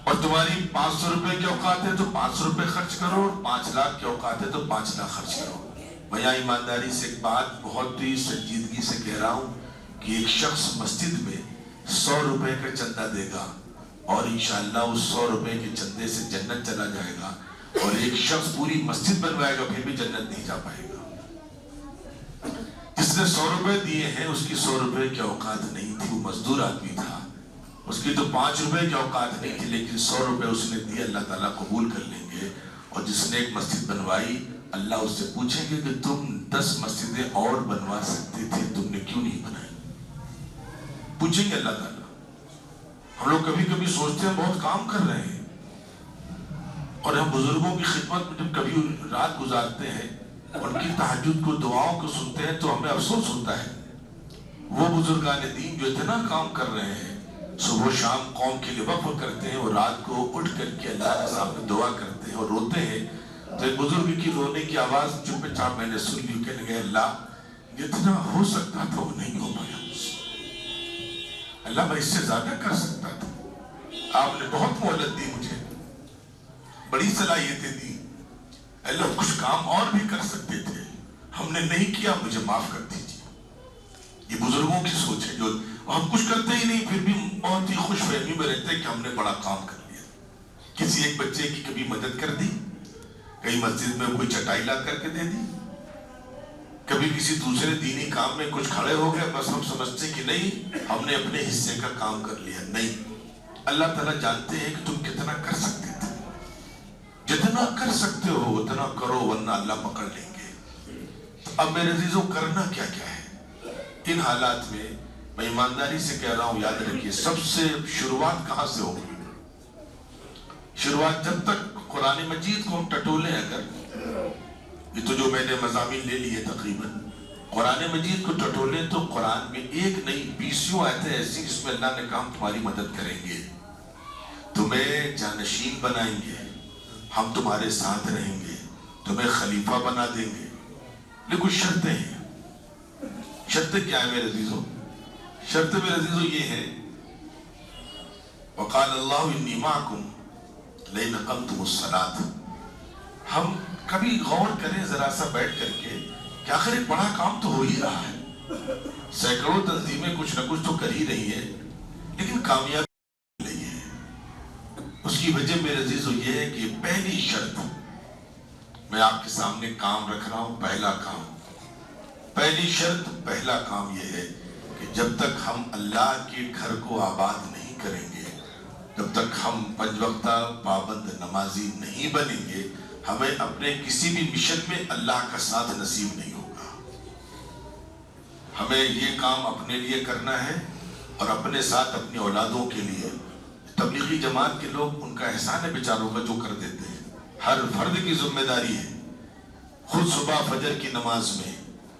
اور تمہاری 500 روپے کی اوقات ہے تو 500 روپے خرچ کرو، اور 5 لاکھ کی اوقات ہے تو 5 لاکھ خرچ کرو. میں یہاں ایمانداری سے ایک بات بہت ہی سنجیدگی سے کہہ رہا ہوں کہ ایک شخص مسجد میں 100 روپے کا چندہ دے گا اور انشاءاللہ اس 100 روپے کے چندے سے جنت چلا جائے گا، اور ایک شخص پوری مسجد بنوائے گا پھر بھی جنت نہیں جا پائے گا. جس نے 100 روپے دیے ہیں اس کی 100 روپے کی اوقات نہیں تھی، وہ مزدور آدمی تھا، اس کی تو 5 روپے کی اوقات نہیں تھی، لیکن 100 روپے اس نے دیے. اللہ تعالیٰ قبول کر لیں گے. اور جس نے ایک مسجد بنوائی اللہ اس سے پوچھیں گے کہ تم 10 مسجدیں اور بنوا سکتے تھے، تم نے کیوں نہیں بنائی؟ پوچھیں گے اللہ تعالیٰ. ہم لوگ کبھی کبھی سوچتے ہیں بہت کام کر رہے ہیں، اور ہم بزرگوں کی خدمت میں جب کبھی رات گزارتے ہیں، ان کی تہجد کو دعاؤں کو سنتے ہیں تو ہمیں افسوس ہوتا ہے. وہ بزرگان دین جو اتنا کام کر رہے ہیں، صبح شام قوم کے لیے وقف کرتے ہیں، اور رات کو اٹھ کر کے اللہ کے سامنے دعا کرتے ہیں اور روتے ہیں. تو ایک بزرگ کی رونے کی آواز چپ چاپ میں نے سن لی، کہنے لگے اللہ جتنا ہو سکتا تھا وہ نہیں ہو پایا مجھ سے، اللہ میں اس سے زیادہ کر سکتا تھا. آپ نے بہت مہلت دی، مجھے بڑی صلاحیتیں دی، اللہ کچھ کام اور بھی کر سکتے تھے، ہم نے نہیں کیا، مجھے معاف کر دیجیے. یہ بزرگوں کی سوچ ہے، جو ہم کچھ کرتے ہی نہیں پھر بھی بہت ہی خوش فہمی میں رہتے ہیں کہ ہم نے بڑا کام کر لیا. کسی ایک بچے کی کبھی مدد کر دی، کئی مسجد میں کوئی چٹائی لا کر کے دے دی، کبھی کسی دوسرے دینی کام میں کچھ کھڑے ہو گئے، بس ہم سمجھتے کہ نہیں ہم نے اپنے حصے کا کام کر لیا. نہیں، اللہ تعالیٰ جانتے ہیں کہ تم کتنا کر سکتے تھے. جتنا کر سکتے ہو اتنا کرو ورنہ اللہ پکڑ لیں گے. اب میرے عزیزوں کرنا کیا کیا ہے ان حالات میں؟ میں ایمانداری سے کہہ رہا ہوں، یاد رکھیے سب سے شروعات کہاں سے ہوگی؟ شروعات جب تک قرآن مجید کو ہم ٹٹولیں، اگر یہ تو جو میں نے مضامین لے لیے تقریباً قرآن مجید کو ٹٹولیں تو قرآن میں ایک نہیں 20 آیتیں ایسی جس میں اللہ نے کہا ہم تمہاری مدد کریں گے، تمہیں جانشین بنائیں گے، ہم تمہارے ساتھ رہیں گے، تمہیں خلیفہ بنا دیں گے. لیکن کچھ شرطیں ہیں. شرطیں کیا ہے میرے عزیزوں؟ شرطیں میرے عزیزوں یہ ہے، وقال اللہ انی معکم لئن اقمتم الصلاۃ. ہم کبھی غور کریں ذرا سا بیٹھ کر کے کہ آخر ایک بڑا کام تو ہو ہی رہا ہے، سینکڑوں تنظیمیں کچھ نہ کچھ تو کر ہی رہی ہیں لیکن کامیابی نہیں ہے. اس کی وجہ میرے عزیزوں یہ ہے کہ پہلی شرط میں آپ کے سامنے کام رکھ رہا ہوں. پہلا کام، پہلی شرط، پہلا کام یہ ہے کہ جب تک ہم اللہ کے گھر کو آباد نہیں کریں گے، جب تک ہم 5 وقتہ پابند نمازی نہیں بنیں گے، ہمیں اپنے کسی بھی مشن میں اللہ کا ساتھ نصیب نہیں ہوگا. ہمیں یہ کام اپنے لیے کرنا ہے اور اپنے ساتھ اپنی اولادوں کے لیے. تبلیغی جماعت کے لوگ ان کا احسان ہے بیچاروں کا جو کر دیتے ہیں. ہر فرد کی ذمہ داری ہے خود صبح فجر کی نماز میں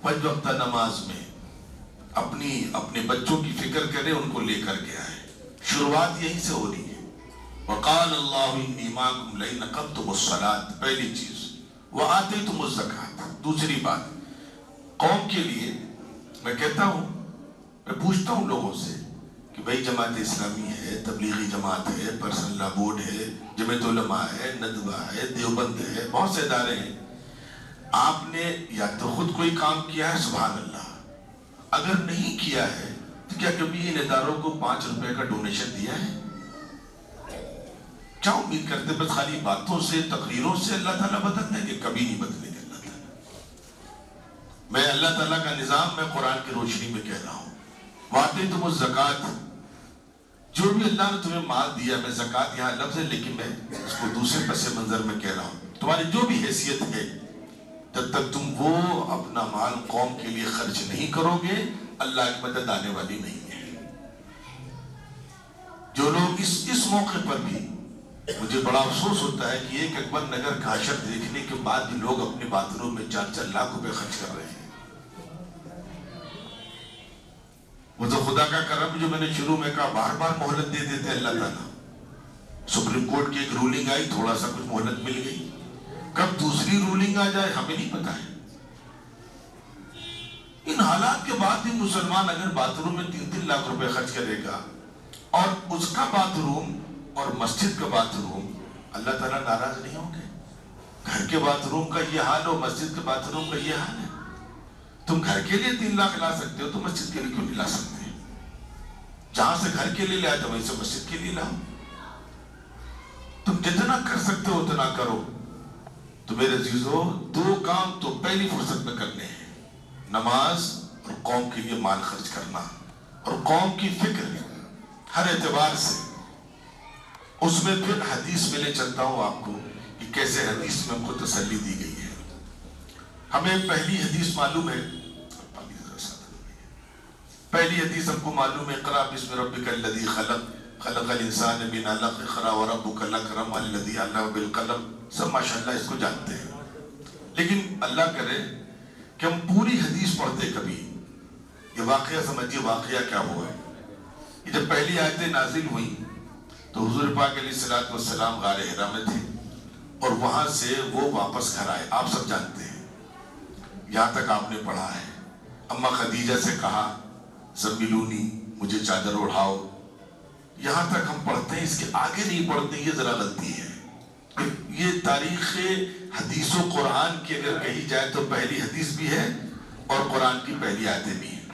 5 وقتہ نماز میں اپنے بچوں کی فکر کرے، ان کو لے کر کے آئے. شروعات یہیں سے ہو رہی ہے. وقال اللہ انی معکم لئن اقمتم الصلاۃ، پہلی چیز. وآتیتم الزکاۃ، دوسری بات. قوم کے لیے میں کہتا ہوں، میں پوچھتا ہوں لوگوں سے کہ بھائی جماعت اسلامی ہے، تبلیغی جماعت ہے، پرسنل لا بورڈ ہے، جمعیت علماء ہے، ندوہ ہے، دیوبند ہے، بہت سے ادارے ہیں. آپ نے یا تو خود کوئی کام کیا ہے، سبحان اللہ. اگر نہیں کیا ہے تو کیا کبھی ان اداروں کو 5 روپے کا ڈونیشن دیا ہے؟ کیا امید کرتے بس خالی باتوں سے تقریروں سے اللہ تعالیٰ بدل دیں گے؟ کبھی نہیں بدلیں گے اللہ تعالیٰ. میں اللہ تعالیٰ کا نظام میں قرآن کی روشنی میں کہہ رہا ہوں. وآتیتم الزکاۃ، جو بھی اللہ نے تمہیں مال دیا، میں زکوٰۃ یہاں لفظ ہے لیکن میں اس کو دوسرے پس منظر میں کہہ رہا ہوں. تمہاری جو بھی حیثیت ہے، جب تک تم وہ اپنا مال قوم کے لیے خرچ نہیں کرو گے، اللہ کی مدد آنے والی نہیں ہے. جو لوگ اس موقع پر بھی، مجھے بڑا افسوس ہوتا ہے کہ ایک اکبر نگر کا حشر دیکھنے کے بعد بھی لوگ اپنے باتھ روم میں 4 لاکھ روپے خرچ کر رہے ہیں. وہ تو خدا کا کرم، جو میں نے شروع میں کہا، بار بار مہلت دے دیتے اللہ تعالیٰ. سپریم کورٹ کی ایک رولنگ آئی، تھوڑا سا کچھ مہلت مل گئی. کب دوسری رولنگ آ جائے ہمیں نہیں پتا ہے. ان حالات کے بعد بھی مسلمان اگر باتھ روم میں 3 لاکھ روپے خرچ کرے گا اور اس کا باتھ روم اور مسجد کا باتھ روم، اللہ تعالیٰ ناراض نہیں ہوں گے؟ گھر کے باتھ روم کا یہ حال ہو، مسجد کے باتھ روم کا یہ حال ہے. تم گھر کے لیے 3 لاکھ لا سکتے ہو تو مسجد کے لیے کیوں نہیں لا سکتے؟ جہاں سے گھر کے لیے لیا تو وہیں سے مسجد کے لیے لاؤ. تم جتنا کر سکتے ہو اتنا کرو. تو میرے عزیزوں، 2 کام تو پہلی فرصت میں کرنے ہیں: نماز اور قوم کے لیے مال خرچ کرنا اور قوم کی فکر ہر اعتبار سے. اس میں پھر حدیث میں لے چلتا ہوں آپ کو کہ کیسے حدیث میں ہم کو تسلی دی گئی ہے. ہمیں پہلی حدیث معلوم ہے، پہلی حدیث ہم کو معلوم ہے: اقرأ بسم ربک الذی خلق، خلق الانسان من علق، اقرأ وربک الاکرم الذی علم بالقلم. سب ماشاءاللہ اس کو جانتے ہیں، لیکن اللہ کرے کہ ہم پوری حدیث پڑھتے کبھی. یہ واقعہ سمجھیے، واقعہ کیا ہوا ہے. یہ جب پہلی آیتیں نازل ہوئیں تو حضور پاک علیہ الصلوۃ والسلام غار حرا میں تھے اور وہاں سے وہ واپس گھر آئے. آپ سب جانتے ہیں، یہاں تک آپ نے پڑھا ہے. اماں خدیجہ سے کہا زملونی، مجھے چادر اڑھاؤ. یہاں تک ہم پڑھتے ہیں، اس کے آگے نہیں پڑھتے. یہ ذرا غلطی ہے. یہ تاریخ حدیث و قرآن کی اگر کہی جائے تو پہلی حدیث بھی ہے اور قرآن کی پہلی آیتیں بھی ہیں.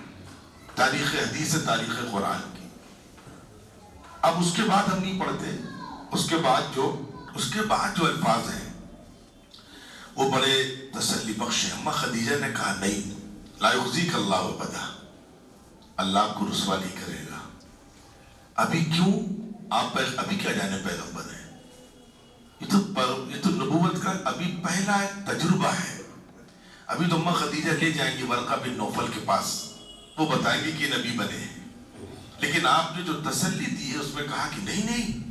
تاریخ حدیث ہے، تاریخ قرآن کی. اب اس کے بعد ہم نہیں پڑھتے. اس کے بعد جو الفاظ ہیں وہ بڑے تسلی بخش ہیں. اماں خدیجہ نے کہا نہیں، لا یخزیک اللہ ابدا، اللہ آپ کو رسوا نہیں کرے گا. ابھی کیوں؟ آپ ابھی کیا جانے پیغمبر ہیں؟ یہ تو نبوت کا ابھی پہلا ایک تجربہ ہے. ابھی تو اماں خدیجہ لے جائیں گی ورقہ بن نوفل کے پاس، وہ بتائیں گے کہ نبی بنے ہیں. لیکن آپ نے جو تسلی دی ہے اس میں کہا کہ نہیں،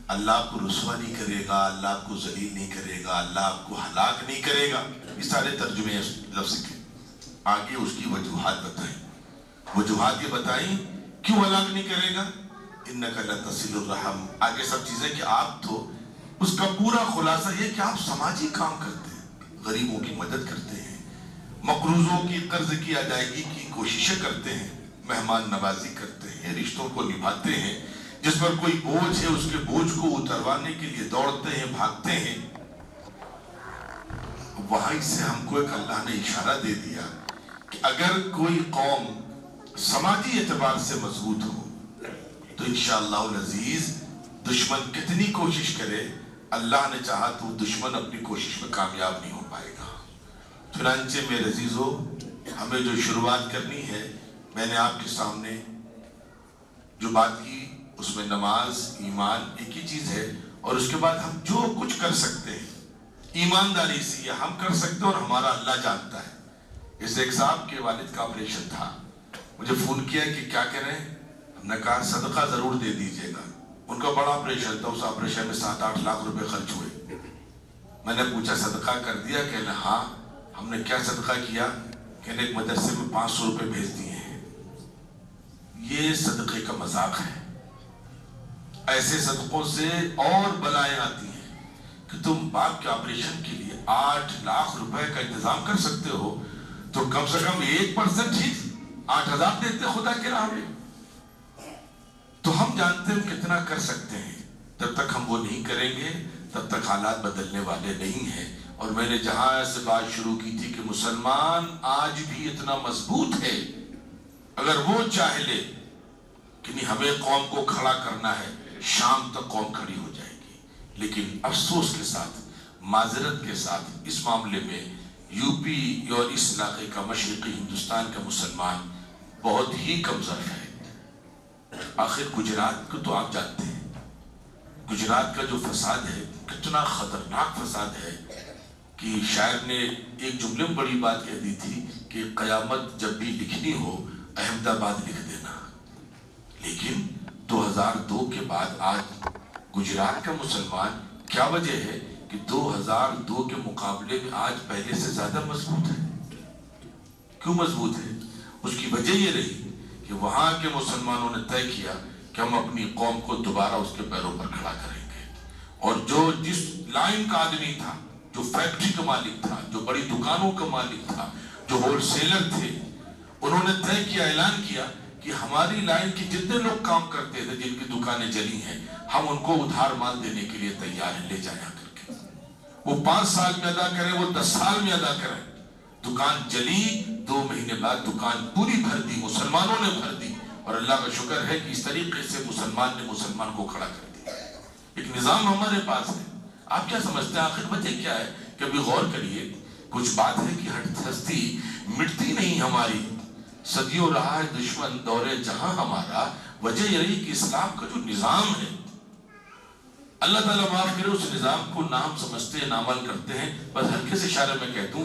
اللہ آپ کو رسوا نہیں کرے گا، اللہ آپ کو ذلیل نہیں کرے گا، اللہ آپ کو ہلاک نہیں کرے گا. یہ سارے ترجمے ہیں لفظ کے. آگے اس کی وجوہات بتائیں. وجوہات یہ بتائیں کیوں ہلاک نہیں کرے گا. انک لتصل الرحم، آگے سب چیزیں کہ آپ تو، اس کا پورا خلاصہ یہ کہ آپ سماجی کام کرتے ہیں، غریبوں کی مدد کرتے ہیں، مقروضوں کی قرض کی ادائیگی کی کوششیں کرتے ہیں، مہمان نوازی کرتے ہیں، رشتوں کو نبھاتے ہیں، جس پر کوئی بوجھ ہے اس کے بوجھ کو اتروانے کے لیے دوڑتے ہیں، بھاگتے ہیں. وہیں سے ہم کو ایک اللہ نے اشارہ دے دیا کہ اگر کوئی قوم سماجی اعتبار سے مضبوط ہو تو انشاءاللہ العزیز دشمن کتنی کوشش کرے، اللہ نے چاہا تو دشمن اپنی کوشش میں کامیاب نہیں ہو پائے گا. چنانچہ میرے عزیزو، ہمیں جو شروعات کرنی ہے، میں نے آپ کے سامنے جو بات کی اس میں نماز، ایمان ایک ہی چیز ہے، اور اس کے بعد ہم جو کچھ کر سکتے ہیں ایمانداری سے یہ ہم کر سکتے ہیں اور ہمارا اللہ جانتا ہے. جیسے ایک صاحب کے والد کا آپریشن تھا، مجھے فون کیا کہ کیا کریں، ہم نے کہا صدقہ ضرور دے دیجیے گا. ان کا بڑا آپریشن تھا، اس آپریشن میں 7-8 لاکھ روپے خرچ ہوئے. میں نے پوچھا صدقہ کر دیا؟ کہنے ہاں. ہم نے کیا صدقہ کیا؟ کہنے ایک مدرسے میں 500 روپے بھیج دیے ہیں. یہ صدقے کا مذاق ہے. ایسے صدقوں سے اور بلائیں آتی ہیں کہ تم باپ کے آپریشن کے لیے 8 لاکھ روپے کا انتظام کر سکتے ہو تو کم سے کم 1% ہی 8,000 دیتے خدا کے راہ میں. تو ہم جانتے ہیں کتنا کر سکتے ہیں. جب تک ہم وہ نہیں کریں گے تب تک حالات بدلنے والے نہیں ہیں. اور میں نے جہاں سے بات شروع کی تھی کہ مسلمان آج بھی اتنا مضبوط ہے، اگر وہ چاہ لے کہ نہیں ہمیں قوم کو کھڑا کرنا ہے، شام تک قوم کھڑی ہو جائے گی. لیکن افسوس کے ساتھ، معذرت کے ساتھ، اس معاملے میں یو پی اور اس علاقے کا مشرقی ہندوستان کا مسلمان بہت ہی کمزور ہے. آخر گجرات کو تو آپ جانتے ہیں، گجرات کا جو فساد ہے کتنا خطرناک فساد ہے کہ شاعر نے ایک جملے میں بڑی بات کہہ دی تھی کہ قیامت جب بھی لکھنی ہو احمد آباد لکھ دینا. لیکن 2002 کے بعد آج گجرات کا مسلمان کیا وجہ ہے کہ 2002 کے مقابلے میں آج پہلے سے زیادہ مضبوط ہے؟ کیوں مضبوط ہے؟ اس کی وجہ یہ رہی کہ وہاں کے مسلمانوں نے طے کیا کہ ہم اپنی قوم کو دوبارہ اس کے پیروں پر کھڑا کریں گے. اور جو جس لائن کا آدمی تھا، جو فیکٹری کا مالک تھا، جو بڑی دکانوں کا مالک تھا، جو ہول سیلر تھے، انہوں نے طے کیا، اعلان کیا کہ ہماری لائن کے جتنے لوگ کام کرتے تھے جن کی دکانیں جلی ہیں، ہم ان کو ادھار مال دینے کے لیے تیار ہیں، لے جایا کر کے. وہ 5 سال میں ادا کریں، وہ 10 سال میں ادا کریں. دکان جلی، 2 مہینے بعد دکان پوری بھر دی، مسلمانوں نے بھر دی. اور اللہ کا شکر ہے کہ اس طریقے سے مسلمان نے مسلمان کو کھڑا کر دیا. ایک نظام ہمارے پاس ہے. آپ کیا سمجھتے ہیں آخر وجہ کیا ہے؟ کہ ابھی غور کریے. کچھ بات ہے کہ ہستی مٹتی نہیں ہماری، صدیوں رہا ہے دشمن دورے جہاں ہمارا. وجہ یہ رہی کہ اسلام کا جو نظام ہے، اللہ تعالیٰ معاف کرے، اس نظام کو نہ ہم سمجھتے ہیں، نہ عمل کرتے ہیں. بس ہلکے سے اشارے میں کہہ دوں،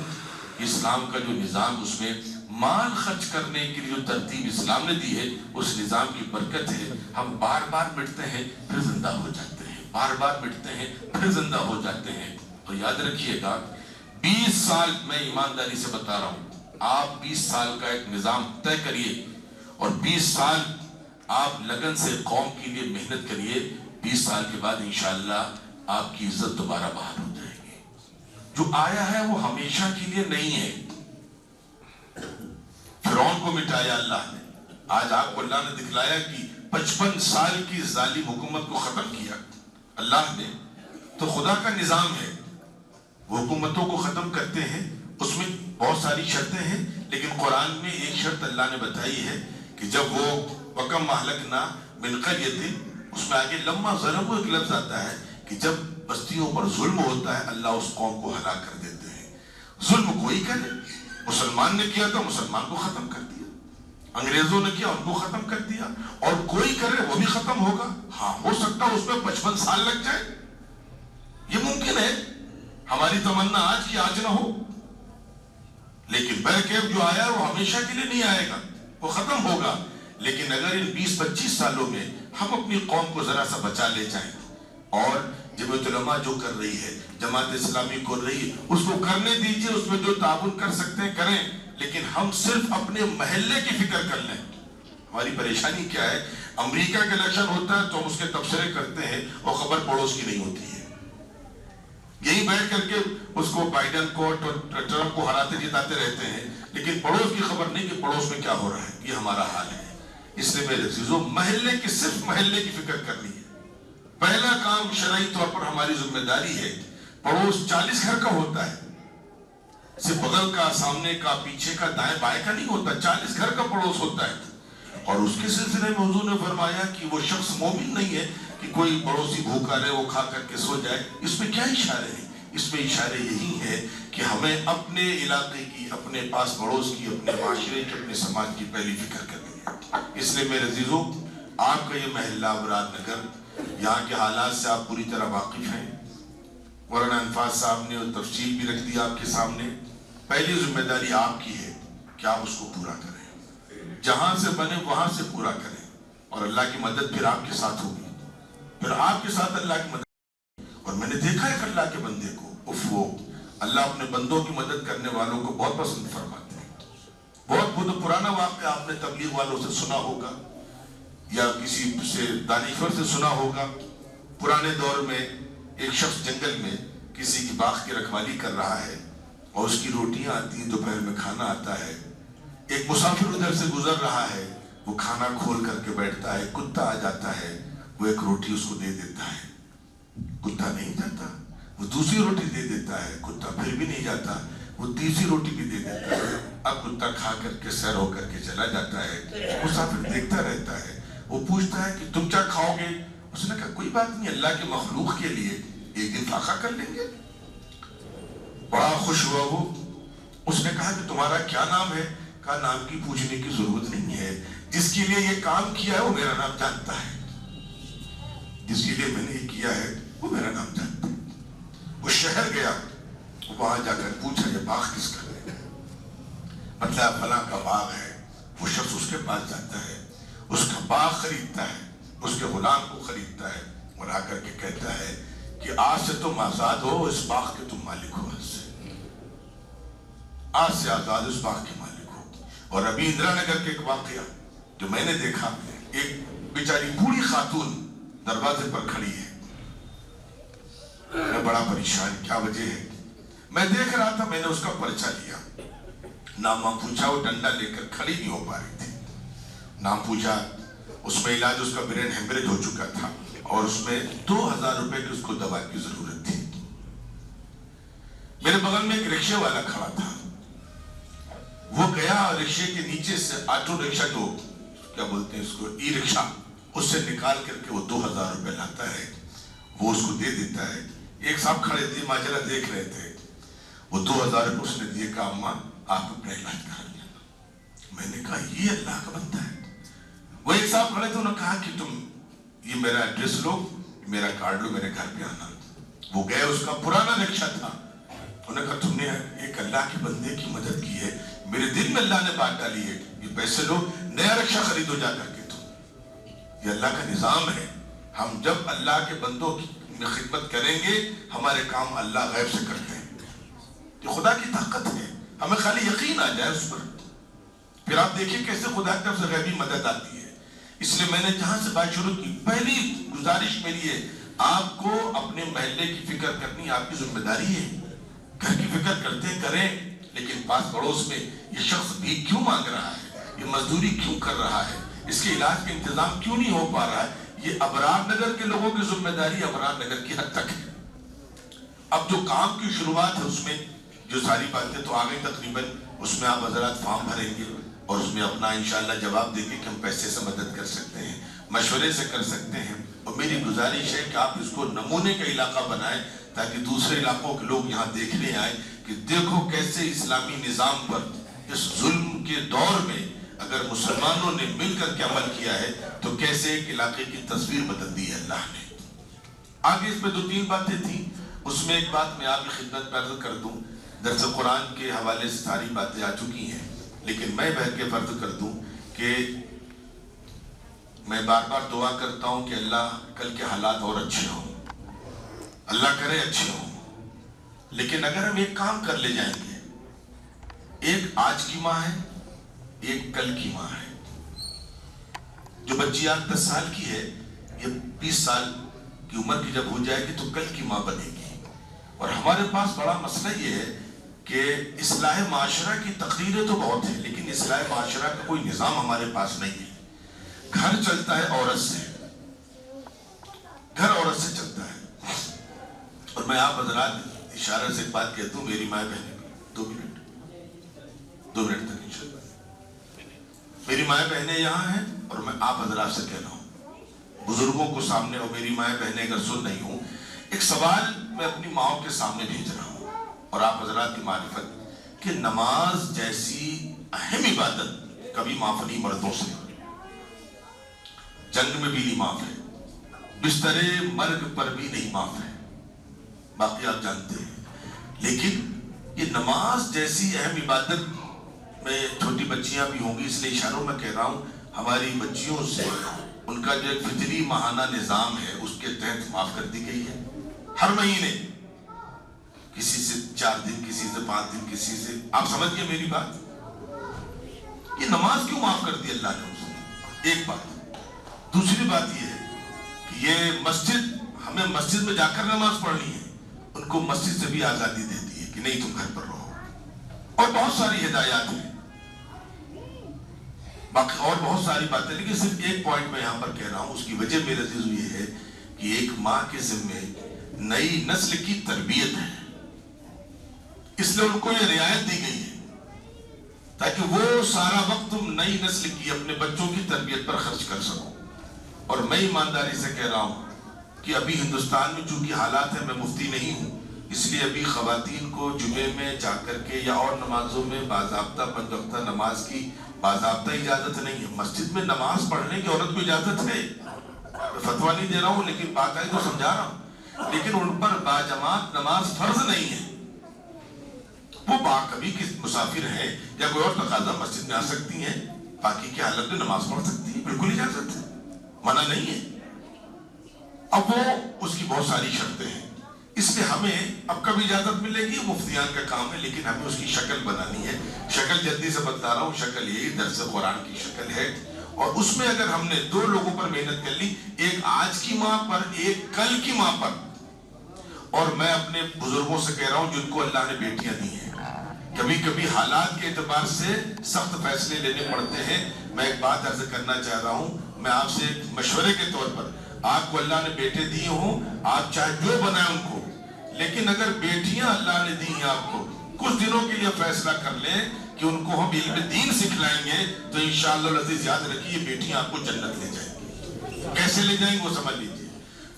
اسلام کا جو نظام، اس میں مال خرچ کرنے کی جو ترتیب اسلام نے دی ہے، اس نظام کی برکت ہے. ہم بار بار مٹتے ہیں پھر زندہ ہو جاتے ہیں، بار بار مٹتے ہیں پھر زندہ ہو جاتے ہیں. تو یاد رکھیے گا، 20 سال میں ایمانداری سے بتا رہا ہوں، آپ 20 سال کا ایک نظام طے کریے اور 20 سال آپ لگن سے قوم کے لیے محنت کریے. 20 سال کے بعد انشاءاللہ آپ کی عزت دوبارہ بحال ہو جائے گی. جو آیا ہے وہ ہمیشہ کے لیے نہیں ہے. فرعون کو مٹایا اللہ نے، آج آپ کو اللہ نے دکھلایا کہ 55 سال کی ظالم حکومت کو ختم کیا اللہ نے. تو خدا کا نظام ہے، وہ حکومتوں کو ختم کرتے ہیں. اس میں بہت ساری شرطیں ہیں، لیکن قرآن میں ایک شرط اللہ نے بتائی ہے کہ جب وہ وَكَمْ أَهْلَكْنَا مِنْ قَرْيَةٍ، اس میں آگے لَمَّا ظَلَمُوا ایک لفظ آتا ہے کہ جب بستیوں پر ظلم ہوتا ہے اللہ اس قوم کو ہلاک کر دیتے ہیں. ظلم کوئی کرے، مسلمان نے کیا تو مسلمان کو ختم کر دیا. انگریزوں نے کیا، ان کو ختم کر دیا، اور کوئی کرے وہ بھی ختم ہوگا. ہاں ہو سکتا اس میں 55 سال لگ جائے، یہ ممکن ہے. ہماری تمنا آج کی آج نہ ہو، لیکن بیرکیف جو آیا وہ ہمیشہ کے لیے نہیں آئے گا، وہ ختم ہوگا. لیکن اگر ان 20-25 سالوں میں ہم اپنی قوم کو ذرا سا بچا لے جائیں، اور جمعیت علماء جو کر رہی ہے، جماعت اسلامی کر رہی ہے، اس کو کرنے دیجئے، اس میں جو تعاون کر سکتے ہیں کریں، لیکن ہم صرف اپنے محلے کی فکر کر لیں. ہماری پریشانی کیا ہے؟ امریکہ کا الیکشن ہوتا ہے تو ہم اس کے تبصرے کرتے ہیں اور خبر پڑوس کی نہیں ہوتی ہے. یہی بیٹھ کر کے اس کو بائیڈن کو اور ٹرمپ کو ہراتے جتاتے رہتے ہیں، لیکن پڑوس کی خبر نہیں کہ پڑوس میں کیا ہو رہا ہے. یہ ہمارا حال ہے. اس لیے میرے عزیزوں، محلے کی، صرف محلے کی فکر کرنی ہے. پہلا کام شرعی طور پر ہماری ذمہ داری ہے. پڑوس 40 گھر کا ہوتا ہے، صرف بغل کا، سامنے کا، پیچھے کا، دائیں بائیں کا نہیں ہوتا. 40 گھر کا پڑوس ہوتا ہے. اور اس کے سلسلے میں حضور نے فرمایا کہ وہ شخص مومن نہیں ہے کہ کوئی پڑوسی بھوکا رہے وہ کھا کر کے سو جائے. اس میں کیا اشارے ہیں؟ اس میں اشارے یہی ہے کہ ہمیں اپنے علاقے کی، اپنے پاس پڑوس کی، اپنے معاشرے کی، اپنے سماج کی پہلی فکر کرنی ہے. اس لیے میرے عزیزوں، آپ کا یہ محلہ ابرار نگر، یہاں کے حالات سے آپ پوری طرح واقف ہیں. مولانا انفاذ صاحب نے وہ تفصیل بھی رکھ دی آپ کے سامنے. پہلی ذمہ داری آپ کی ہے کہ آپ اس کو پورا کریں، جہاں سے بنے وہاں سے پورا کریں، اور اللہ کی مدد پھر آپ کے ساتھ ہوگی. پھر آپ کے ساتھ اللہ کی مدد. اور میں نے دیکھا ہے کہ اللہ کے بندے کو اللہ اپنے بندوں کی مدد کرنے والوں کو بہت پسند فرماتے ہیں. بہت پرانا واقعہ آپ نے تبلیغ والوں سے سنا ہوگا یا کسی سے دانشور سے سنا ہوگا. پرانے دور میں ایک شخص جنگل میں کسی کی باغ کی رکھوالی کر رہا ہے، اور اس کی روٹیاں آتی ہیں، دوپہر میں کھانا آتا ہے. ایک مسافر ادھر سے گزر رہا ہے، وہ کھانا کھول کر کے بیٹھتا ہے، کتا آ جاتا ہے، وہ ایک روٹی اس کو دے دیتا ہے. کتا نہیں جاتا، وہ دوسری روٹی دے دیتا ہے. کتا پھر بھی نہیں جاتا، وہ تیسری روٹی بھی دے دیتا ہے. اب کتا کھا کر کے سیر ہو کر کے چلا جاتا ہے. مسافر دیکھتا رہتا ہے. وہ پوچھتا ہے کہ تم کیا کھاؤ گے؟ اس نے کہا کوئی بات نہیں، اللہ کے مخلوق کے لیے ایک دن فاقہ کر لیں گے. بڑا خوش ہوا وہ. اس نے کہا کہ تمہارا کیا نام ہے؟ کہا نام کی پوچھنے کی ضرورت نہیں ہے، جس کے لیے یہ کام کیا ہے وہ میرا نام جانتا ہے. جس کے لیے میں نے یہ کیا ہے وہ میرا نام جانتا ہے. وہ شہر گیا، وہاں جا کر پوچھا یہ باغ کس کا ہے؟ مطلب فلاں کا باغ ہے. وہ شخص اس کے پاس جاتا ہے، اس کا باغ خریدتا ہے، اس کے غلام کو خریدتا ہے، اور آ کر کے کہتا ہے کہ آج سے تم آزاد ہو، اس باغ کے تم مالک ہو. آج سے آزاد اس باغ کے مالک ہو. اور ابھی اندرا نگر کے ایک واقعہ جو میں نے دیکھا، ایک بیچاری بوڑھی خاتون دروازے پر کھڑی ہے. میں بڑا پریشان، کیا وجہ ہے؟ میں دیکھ رہا تھا، میں نے اس کا پرچہ لیا، نام پوچھا. وہ ڈنڈا لے کر کھڑی نہیں ہو پا رہی تھی. نام پوچھا، اس میں علاج، اس کا برین ہیمریج ہو چکا تھا، اور اس میں 2000 روپے کی اس کو دوا کی ضرورت تھی. میرے بغل میں ایک رکشے والا کھڑا تھا. وہ گیا رکشے کے نیچے سے آٹو رکشا، جو کیا بولتے ہیں اس کو، ای رکشا، اس سے نکال کر کے وہ 2000 روپے لاتا ہے. وہ اس کو دے دیتا ہے. ایک صاحب کھڑے تھے، ماجرہ دیکھ رہے تھے. وہ 2000 روپے اس نے دیے، کہا اماں آپ اپنا علاج کرا لینا. میں نے کہا یہ اللہ کا بندہ ہے. وہ ایک صاحب کھڑے تھے، انہوں نے کہا کہ تم یہ میرا ایڈریس لو، میرا کارڈ لو، میرے گھر پہ آنا. وہ گئے، اس کا پرانا رکشا تھا. انہوں نے کہا تم نے ایک اللہ کے بندے کی مدد کی ہے، میرے دل میں اللہ نے بات ڈالی ہے، یہ پیسے لو، نیا رکشا خریدو جا کر کے. تم، یہ اللہ کا نظام ہے. ہم جب اللہ کے بندوں میں خدمت کریں گے، ہمارے کام اللہ غیب سے کرتے ہیں. یہ خدا کی طاقت ہے، ہمیں خالی یقین آ جائے اس پر، پھر آپ دیکھیں کیسے خدا کی طرف سے غیبی مدد آتی ہے. اس لیے میں نے جہاں سے بات شروع کی، پہلی گزارش میری ہے، آپ کو اپنے محلے کی فکر کرنی آپ کی ذمہ داری ہے. گھر کی فکر کرتے کریں، لیکن پاس پڑوس میں یہ شخص بھی کیوں مانگ رہا ہے، یہ مزدوری کیوں کر رہا ہے، اس کے علاج کا انتظام کیوں نہیں ہو پا رہا ہے. یہ ابرار نگر کے لوگوں کی ذمہ داری ابرار نگر کی حد تک ہے. اب جو کام کی شروعات ہے، اس میں جو ساری باتیں تو آگئی تقریباً، اس میں آپ حضرات فارم بھریں گے، اور اس میں اپنا انشاءاللہ جواب دیں گے کہ ہم پیسے سے مدد کر سکتے ہیں، مشورے سے کر سکتے ہیں. اور میری گزارش ہے کہ آپ اس کو نمونے کا علاقہ بنائیں، تاکہ دوسرے علاقوں کے لوگ یہاں دیکھنے آئیں کہ دیکھو کیسے اسلامی نظام پر اس ظلم کے دور میں اگر اگر مسلمانوں نے مل کر کے عمل کیا ہے تو کیسے ایک علاقے کی تصویر بدل دی ہے اللہ نے۔ آگے اس میں 2-3 باتیں تھیں، اس میں ایک بات میں آپ کی خدمت میں عرض کر دوں، درس قرآن کے حوالے سے ساری باتیں آ چکی ہیں، لیکن میں بہر کے فرض کر دوں کہ میں بار بار دعا کرتا ہوں کہ اللہ کل کے حالات اور اچھے ہوں، اللہ کرے اچھے ہوں، لیکن اگر ہم ایک کام کر لے جائیں گے، ایک آج کی ماں ہے، ایک کل کی ماں ہے۔ جو بچی آج 10 سال کی ہے، یہ 20 سال کی عمر کی جب ہو جائے گی تو کل کی ماں بنے گی۔ اور ہمارے پاس بڑا مسئلہ یہ ہے کہ اصلاح معاشرہ کی تقریریں تو بہت ہیں، لیکن اصلاح معاشرہ کا کوئی نظام ہمارے پاس نہیں ہے۔ گھر چلتا ہے عورت سے، گھر عورت سے چلتا ہے۔ اور میں آپ حضرات اشارہ سے ایک بات کہتا ہوں، میری مائیں بہنیں، 2 منٹ تک انشاءاللہ، میری مائیں بہنیں یہاں ہیں اور میں آپ حضرات سے کہہ رہا ہوں، بزرگوں کو سامنے، اور میری مائیں بہنیں اگر سن رہی ہوں، ایک سوال میں اپنی ماؤں کے سامنے بھیج رہا ہوں اور آپ حضرات کی معرفت کہ نماز جیسی اہم عبادت کبھی معاف نہیں مردوں سے، جنگ میں بھی نہیں معاف ہے، بستر مرگ پر بھی نہیں معاف ہے، باقی آپ جانتے ہیں۔ لیکن یہ نماز جیسی اہم عبادت میں چھوٹی بچیاں بھی ہوں گی، اس لیے اشاروں میں کہہ رہا ہوں، ہماری بچیوں سے ان کا جو ایک فطری ماہانہ نظام ہے اس کے تحت معاف کر دی گئی ہے۔ ہر مہینے کسی سے 4 دن، کسی سے 5 دن، کسی سے، آپ سمجھ گئے میری بات؟ یہ نماز کیوں معاف کر دی اللہ نے اسے؟ ایک بات۔ دوسری بات یہ ہے کہ یہ مسجد، ہمیں مسجد میں جا کر نماز پڑھنی ہے، ان کو مسجد سے بھی آزادی دے دی ہے کہ نہیں تم گھر پر رہو، اور بہت ساری ہدایات ہیں، باقی اور بہت ساری باتیں، لیکن صرف ایک پوائنٹ میں یہاں پر کہہ رہا ہوں، اس کی وجہ میرے عزیز یہ ہے کہ ایک ماں کے ذمے نئی نسل کی تربیت ہے، اس لیے ان کو یہ رعایت دی گئی ہے تاکہ وہ سارا وقت تم نئی نسل کی اپنے بچوں کی تربیت پر خرچ کر سکو۔ اور میں ایمانداری سے کہہ رہا ہوں کہ ابھی ہندوستان میں چونکہ حالات ہیں، میں مفتی نہیں ہوں، اس لیے ابھی خواتین کو جمعے میں جا کر کے یا اور نمازوں میں باضابطہ 5 وقتہ نماز کی باضابطہ اجازت نہیں ہے۔ مسجد میں نماز پڑھنے کی عورت کو اجازت ہے، میں فتویٰ نہیں دے رہا ہوں لیکن بات آئی تو سمجھا رہا ہوں، لیکن ان پر باجماعت نماز فرض نہیں ہے۔ وہ کبھی مسافر ہیں یا کوئی اور تقاضا مسجد میں آ سکتی ہیں، باقی کی حالت میں نماز پڑھ سکتی ہیں، بالکل اجازت ہے، منع نہیں ہے۔ اب وہ اس کی بہت ساری شرطیں ہیں، اس لیے ہمیں اب کب اجازت ملے گی مفتیان کا کام ہے، لیکن ہمیں اس کی شکل بنانی ہے۔ شکل جلدی سے بتا رہا ہوں، شکل یہی درس قرآن کی شکل ہے، اور اس میں اگر ہم نے 2 لوگوں پر محنت کر لی، ایک آج کی ماں پر، ایک کل کی ماں پر، اور میں اپنے بزرگوں سے کہہ رہا ہوں جن کو اللہ نے بیٹیاں دی ہیں، کبھی کبھی حالات کے اعتبار سے سخت فیصلے لینے پڑتے ہیں۔ میں ایک بات عرض کرنا چاہ رہا ہوں، میں آپ سے مشورے کے طور پر، آپ کو اللہ نے بیٹے دیے ہوں، آپ چاہے جو بنائیں ان کو، لیکن اگر بیٹیاں اللہ نے دی ہیں آپ کو، کچھ دنوں کے لیے فیصلہ کر لیں کہ ان کو ہم علم دین سکھلائیں گے، تو انشاءاللہ العزیز یاد رکھیے بیٹیاں آپ کو جنت لے جائیں گی۔ کیسے لے جائیں گے وہ سمجھ لیجیے،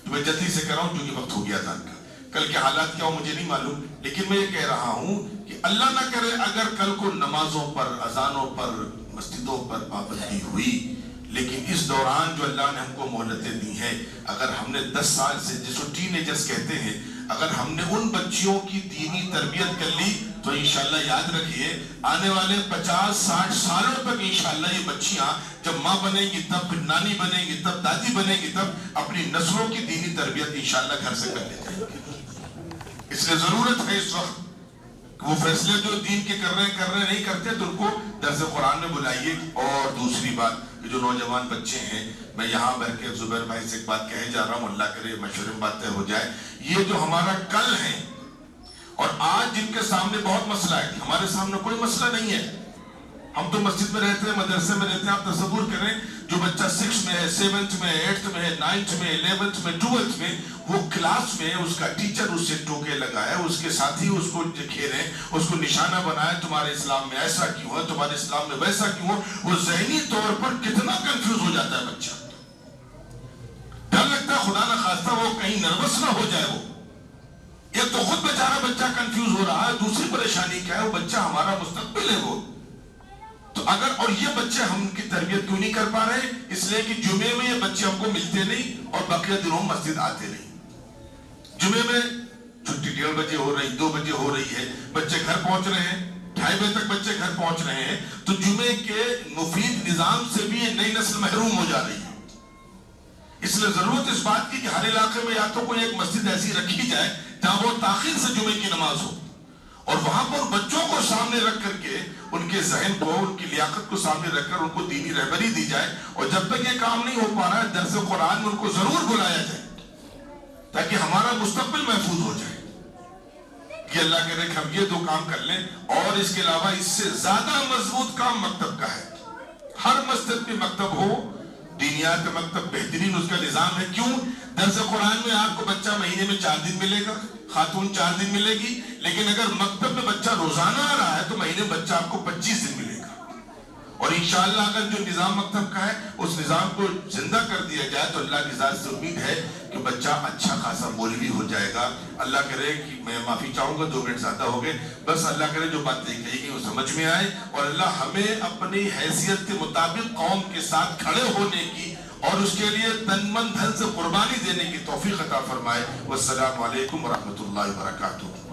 میں جلدی سے کر رہا ہوں کیونکہ وقت ہو گیا اذان کا، کل کے حالات کیا ہو مجھے نہیں معلوم، لیکن میں یہ کہہ رہا ہوں کہ اللہ نہ کرے اگر کل کو نمازوں پر، اذانوں پر، مسجدوں پر پابندی ہوئی، لیکن اس دوران جو اللہ نے ہم کو مہلتیں دی ہیں، اگر ہم نے 10 سال سے، جس کو ٹین ایجرز کہتے ہیں، اگر ہم نے ان بچیوں کی دینی تربیت کر لی تو انشاءاللہ یاد رکھیے آنے والے 50-60 سالوں تک انشاءاللہ یہ بچیاں جب ماں بنیں گی، تب پھر نانی بنیں گی، تب دادی بنیں گی، تب اپنی نسلوں کی دینی تربیت انشاءاللہ گھر سے کر لے جائیں گے۔ اس لیے ضرورت ہے اس وقت وہ فیصلے جو دین کے کر رہے نہیں کرتے تو ان کو درس قرآن میں بلائیے۔ اور دوسری بات، جو نوجوان بچے ہیں، میں یہاں بھر کے زبیر بھائی سے ایک بات کہے جا رہا ہوں، اللہ کرے مشورے میں باتیں ہو جائے، یہ جو ہمارا کل ہے اور آج جن کے سامنے بہت مسئلہ ہے، ہمارے سامنے کوئی مسئلہ نہیں ہے، ہم تو مسجد میں رہتے ہیں، مدرسے میں رہتے ہیں۔ آپ تصور کریں جو بچہ 6 میں ہے، 7 میں ہے، 8 میں ہے، 9 میں، 11 میں، 12 میں، وہ کلاس میں اس کا ٹیچر اس سے ٹوکے لگائے، اس کے ساتھی اس کو کھیریں، اس کو نشانہ بنائے، تمہارے اسلام میں ایسا کیوں ہے، تمہارے اسلام میں ویسا کیوں ہے، وہ ذہنی طور پر کتنا کنفیوز ہو جاتا ہے بچہ، ڈر لگتا ہے خدا نہ خواستہ وہ کہیں نروس نہ ہو جائے۔ وہ ایک تو خود بیچارہ بچہ کنفیوز ہو رہا ہے، دوسری پریشانی کیا ہے، وہ بچہ ہمارا مستقبل ہے، وہ تو اگر اور یہ بچے ہم ان کی تربیت کیوں نہیں کر پا رہے؟ اس لیے کہ جمعے میں یہ بچے ہم کو ملتے نہیں اور بقیہ دنوں مسجد آتے نہیں۔ جمعے میں چھٹی 1:30 بجے ہو رہی، 2 بجے ہو رہی ہے، بچے گھر پہنچ رہے ہیں، 2:30 بجے تک بچے گھر پہنچ رہے ہیں، تو جمعے کے مفید نظام سے بھی یہ نئی نسل محروم ہو جا رہی ہے۔ اس لیے ضرورت اس بات کی کہ ہر علاقے میں یا تو کوئی ایک مسجد ایسی رکھی جائے جہاں وہ تاخیر سے جمعے کی نماز ہو، اور وہاں پر بچوں کو سامنے رکھ کر کے ان کے ذہن کو، ان کی لیاقت کو سامنے رکھ کر ان کو دینی رہبری دی جائے، اور جب تک یہ کام نہیں ہو پا رہا ہے درس قرآن میں ان کو ضرور بلایا جائے تاکہ ہمارا مستقبل محفوظ ہو جائے۔ کہ اللہ کرے کہ ہم یہ 2 کام کر لیں، اور اس کے علاوہ اس سے زیادہ مضبوط کام مکتب کا ہے۔ ہر مسجد میں مکتب ہو، دینیات کا مکتب بہترین اس کا نظام ہے۔ کیوں؟ درس قرآن میں آپ کو بچہ مہینے میں 4 دن ملے گا، خاتون 4 دن ملے گی، لیکن اگر مکتب میں بچہ روزانہ آ رہا ہے تو مہینے میں بچہ آپ کو 25 دن ملے گا۔ اور انشاءاللہ اگر جو نظام مکتب کا ہے اس نظام کو زندہ کر دیا جائے تو اللہ کی ذات سے امید ہے کہ بچہ اچھا خاصا مولوی ہو جائے گا۔ اللہ کرے کہ میں معافی چاہوں گا، 2 منٹ زیادہ ہو گئے، بس اللہ کرے جو باتیں کہی گئی وہ سمجھ میں آئے، اور اللہ ہمیں اپنی حیثیت کے مطابق قوم کے ساتھ کھڑے ہونے کی اور اس کے لیے تن من دھن سے قربانی دینے کی توفیق عطا فرمائے۔ والسلام علیکم ورحمۃ اللہ وبرکاتہ۔